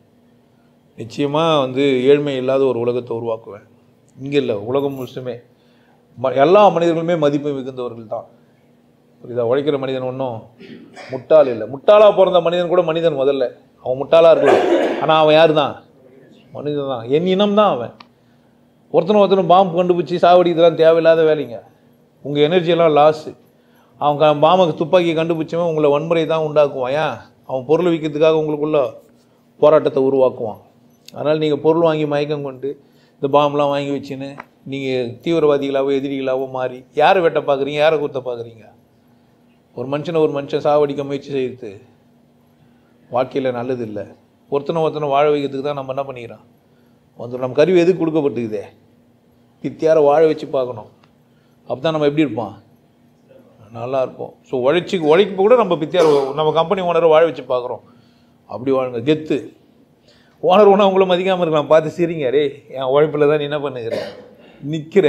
நிச்சயமாக ஏழ்மை இல்லாத ஒரு உலகத்தை உருவாக்குவேன். இங்கே இல்லை, உலகம் முழுசுமே எல்லா மனிதர்களுமே மதிப்பு மிகுந்தவர்கள் தான். புரியுதா? உழைக்கிற மனிதன் ஒன்றும் முட்டாள் இல்லை. முட்டாளாக பிறந்த மனிதன் கூட மனிதன் முதல்ல. அவன் முட்டாளாக இருக்கலாம், ஆனால் அவன் யார் தான்? மனிதன் தான். என் இனம் தான் அவன். ஒருத்தனும் பாம்பு கண்டுபிடிச்சி சாவடிக்கிறதுலாம் தேவையில்லாத வேலைங்க. உங்கள் எனர்ஜியெல்லாம் லாஸு. அவன் பாம்புக்கு துப்பாக்கி கண்டுபிடிச்சவன் உங்களை வன்முறை தான் உண்டாக்குவான். ஏன்? அவன் பொருள் விற்கிறதுக்காக உங்களுக்குள்ள போராட்டத்தை உருவாக்குவான். அதனால் நீங்கள் பொருள் வாங்கி மயக்கம் கொண்டு இந்த பாம்பெலாம் வாங்கி வச்சுன்னு நீங்கள் தீவிரவாதிகளாகவோ எதிரிகளாகவோ மாறி யாரை வெட்ட பார்க்குறீங்க, யாரை குத்த பார்க்குறீங்க? ஒரு மனுஷன் சாவடிக்க முயற்சி செய்யுது வாழ்க்கையில் நல்லது இல்லை. ஒருத்தனை வாழ வைக்கிறதுக்கு தான் நம்ம என்ன பண்ணிக்கிறோம்? நம்ம கருவி எதுக்கு கொடுக்கப்பட்டுக்குதே? பித்தியாரை வாழ வச்சு பார்க்கணும். அப்போ தான் நம்ம எப்படி இருப்போம்? நல்லா இருப்போம். ஸோ உழைப்பு கூட நம்ம பித்தியார், நம்ம கம்பெனி ஓனரை வாழ வச்சு பார்க்குறோம். அப்படி வாழுங்க, கெத்து. ஓனர் ஒன்றா உங்களை மதிக்காமல் இருக்கலாம், பார்த்து சிரிங்க. ரே, என் உழைப்பில் தான் நீ என்ன பண்ணுகிற, நிற்கிற.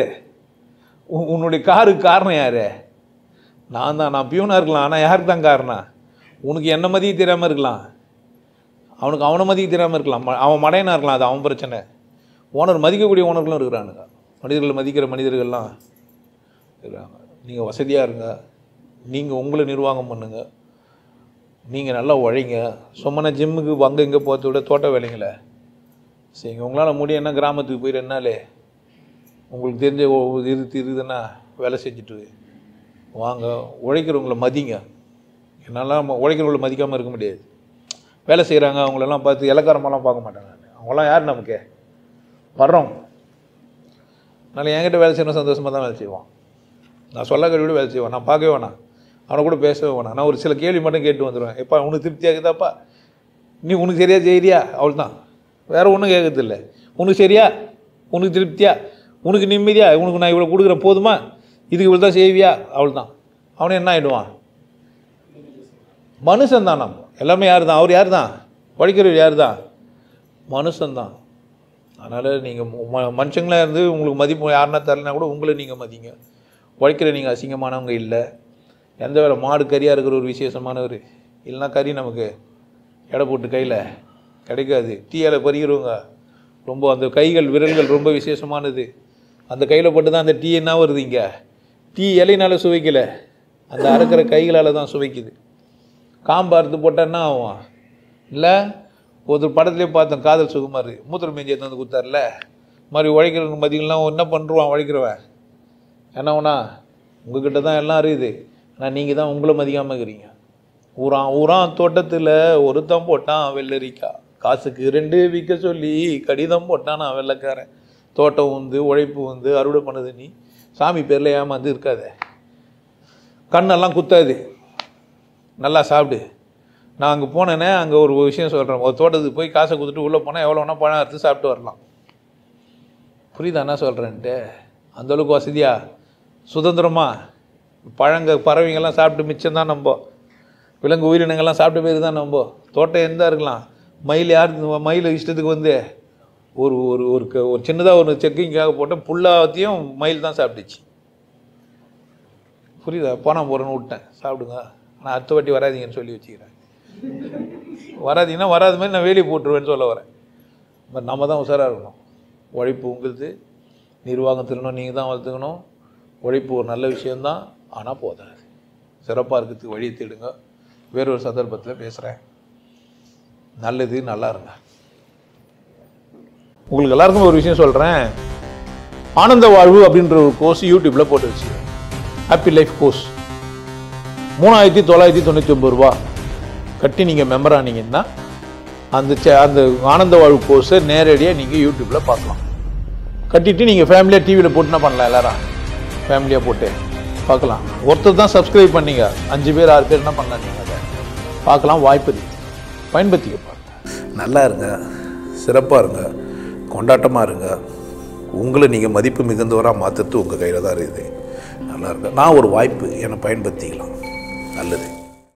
உன்னுடைய காருக்கு காரணம் யார்? நான் தான். நான் பியூனாக இருக்கலாம், ஆனால் யாருக்கு தான் காரணம்? உனக்கு என்ன மதிக்க தெரியாமல் இருக்கலாம், அவனுக்கு அவனை மதிக்க தெரியாமல் இருக்கலாம், அவன் மடையனாக இருக்கலாம், அது அவன் பிரச்சனை. ஓனர் மதிக்கக்கூடிய ஓனர்களும் இருக்கிறானுங்க, மனிதர்களை மதிக்கிற மனிதர்கள்லாம் இருக்கிறாங்க. நீங்கள் வசதியாக இருங்க, நீங்கள் உங்களை நிர்வாகம் பண்ணுங்கள், நீங்கள் நல்லா உழைங்க. சும்மா ஜிம்முக்கு அங்கே இங்கே போகிறத விட தோட்ட வேலைங்களை சரிங்க. உங்களால் முடியும்னா கிராமத்துக்கு போய் 2 நாள் உங்களுக்கு தெரிஞ்ச இருக்குதுன்னா வேலை செஞ்சுட்டு வாங்க. உழைக்கிறவங்கள மதிங்க. என்னால் உழைக்கிறவங்களை மதிக்காமல் இருக்க முடியாது. வேலை செய்கிறாங்க அவங்களெல்லாம் பார்த்து இலக்காரமெல்லாம் பார்க்க மாட்டாங்க. அவங்களாம் யார் நமக்கு? வர்றோம். அதனால் என்கிட்ட வேலை செய்யணும், சந்தோஷமாக தான் வேலை செய்வான். நான் சொல்ல கழிவிட வேலை செய்வேன். நான் பார்க்கவே வேணாம், அவனை கூட பேசவே வேணாம். நான் ஒரு சில கேள்வி மட்டும் கேட்டு வந்துடுவேன். எப்பா உனக்கு திருப்தியாகுதாப்பா? நீ உனக்கு சரியா செய்கிறியா? அவள் தான். வேறு ஒன்றும் கேட்கறதில்ல. உனக்கு சரியா? உனக்கு திருப்தியா? உனக்கு நிம்மதியா? உனக்கு நான் இவ்வளோ கொடுக்குறேன் போதுமா? இதுக்கு இவ்வளோ தான் செய்வியா? அவள் தான். அவனை என்ன ஆகிடுவான்? மனுஷன் தான். நம்ம எல்லாமே யார் தான்? அவர் யார் தான்? உழைக்கிறவர் யார் தான்? மனுஷன்தான். அதனால் நீங்கள் மனுஷங்களாக இருந்து உங்களுக்கு மதிப்பு யாருன்னா தரலைனா கூட உங்களை நீங்கள் மதிங்க. உழைக்கிற நீங்கள் அசிங்கமானவங்க இல்லை. எந்த வேலை மாடு கறியாக இருக்கிற ஒரு விசேஷமானவர் இல்லைனா கறி நமக்கு எடை போட்டு கையில் கிடைக்காது. டீயால் பறிக்கிறவங்க ரொம்ப அந்த கைகள் விரல்கள் ரொம்ப விசேஷமானது. அந்த கையில் போட்டு தான் அந்த டீ என்ன வருது. இங்கே டீ இலையினால சுவைக்கலை, அந்த அறுக்கிற கைகளால் தான் சுவைக்குது. காம்பு அறுத்து போட்டால் என்ன ஆகும்? இல்லை ஒரு படத்துலேயே பார்த்தோம், காதல் சுகுமார் மூத்திரம் மேஞ்சி எடுத்து வந்து கொடுத்தார்ல, மாதிரி உழைக்கிறவங்க மதியெல்லாம் என்ன பண்ணுறான் உழைக்கிறவன் என்ன ஒன்றா உங்ககிட்ட தான் எல்லாம் அறியுது. ஆனால் நீங்கள் தான் உங்களை மதிக்காமல் இருக்கிறீங்க. ஊரான் தோட்டத்தில் ஒருத்தன் போட்டான் வெள்ளரிக்கா, காசுக்கு 2 விற்க சொல்லி கடிதம் போட்டான் நான் வெள்ளைக்காரன். தோட்டம் வந்து உழைப்பு வந்து அறுவடை பண்ணுது. நீ சாமி பேரில் ஏமாந்து இருக்காத, கண்ணெல்லாம் குத்தாது, நல்லா சாப்பிடு. நான் அங்கே போனேன்னே அங்கே ஒரு விஷயம் சொல்கிறேன். ஒரு தோட்டத்துக்கு போய் காசை கொடுத்துட்டு உள்ளே போனால் எவ்வளோ வேணால் பழம் அறுத்து சாப்பிட்டு வரலாம். புரியுதா என்ன சொல்கிறேன்ட்டு? அந்தளவுக்கு வசதியா சுதந்திரமாக பறவைங்கள்லாம் சாப்பிட்டு மிச்சம் தான். நம்ம விலங்கு உயிரினங்கள்லாம் சாப்பிட்ட பேர் தான். நம்ம தோட்டம் எந்த இருக்கலாம். மயில் மயில் இஷ்டத்துக்கு வந்து ஒரு ஒரு ஒரு சின்னதாக ஒரு செக்கிங்காக போட்டு புல்லாத்தையும் மயில் தான் சாப்பிட்டுச்சு. புரியுதா? போனால் போகிறேன்னு விட்டேன், சாப்பிடுங்க, நான் அடுத்த வாட்டி வராதிங்கன்னு சொல்லி வச்சுக்கிறேன். வராதிங்கன்னா வராத மாதிரி நான் வேலையை போட்டுருவேன்னு சொல்ல வரேன். பட் நம்ம தான் உஷாராக இருக்கணும். உழைப்பு உங்களுது, நிர்வாகம் திருணும் நீங்கள் தான் வளர்த்துக்கணும். உழைப்பு ஒரு நல்ல விஷயந்தான், ஆனால் போதாது. சிறப்பாக இருக்கிறதுக்கு வழியை தேடுங்க. வேறொரு சந்தர்ப்பத்தில் பேசுகிறேன். நல்லது, நல்லா இருங்க. உங்களுக்கு எல்லாருக்கும் ஒரு விஷயம் சொல்கிறேன். ஆனந்த வாழ்வு அப்படின்ற ஒரு கோர்ஸ் யூடியூப்பில் போட்டு வச்சுக்கிறேன். ஹாப்பி லைஃப் கோர்ஸ் 3999 ரூபா கட்டி நீங்கள் மெம்பர் ஆனீங்கன்னா அந்த ஆனந்த வாழ்வு கோர்ஸை நேரடியாக நீங்கள் யூடியூப்பில் பார்க்கலாம். கட்டிட்டு நீங்கள் ஃபேமிலியாக டிவியில் போட்டுனா பண்ணலாம். எல்லாரும் ஃபேமிலியாக போட்டு பார்க்கலாம். ஒருத்தர் தான் சப்ஸ்கிரைப் பண்ணீங்க, 5 பேர் 6 பேர் என்ன பண்ணலாம், நீங்கள் அதை பார்க்கலாம். வாய்ப்பு இருக்குது, பயன்படுத்திக்க பாருங்க. நல்லா இருங்க, சிறப்பாக இருங்க, கொண்டாட்டமாக இருங்க. உங்களை நீங்கள் மதிப்பு மிகுந்தவராக மாற்றுறது உங்கள் கையில் தான் இருக்குது. நல்லா இருங்க. நான் ஒரு வாய்ப்பு என்னை பயன்படுத்திக்கலாம். நல்லது.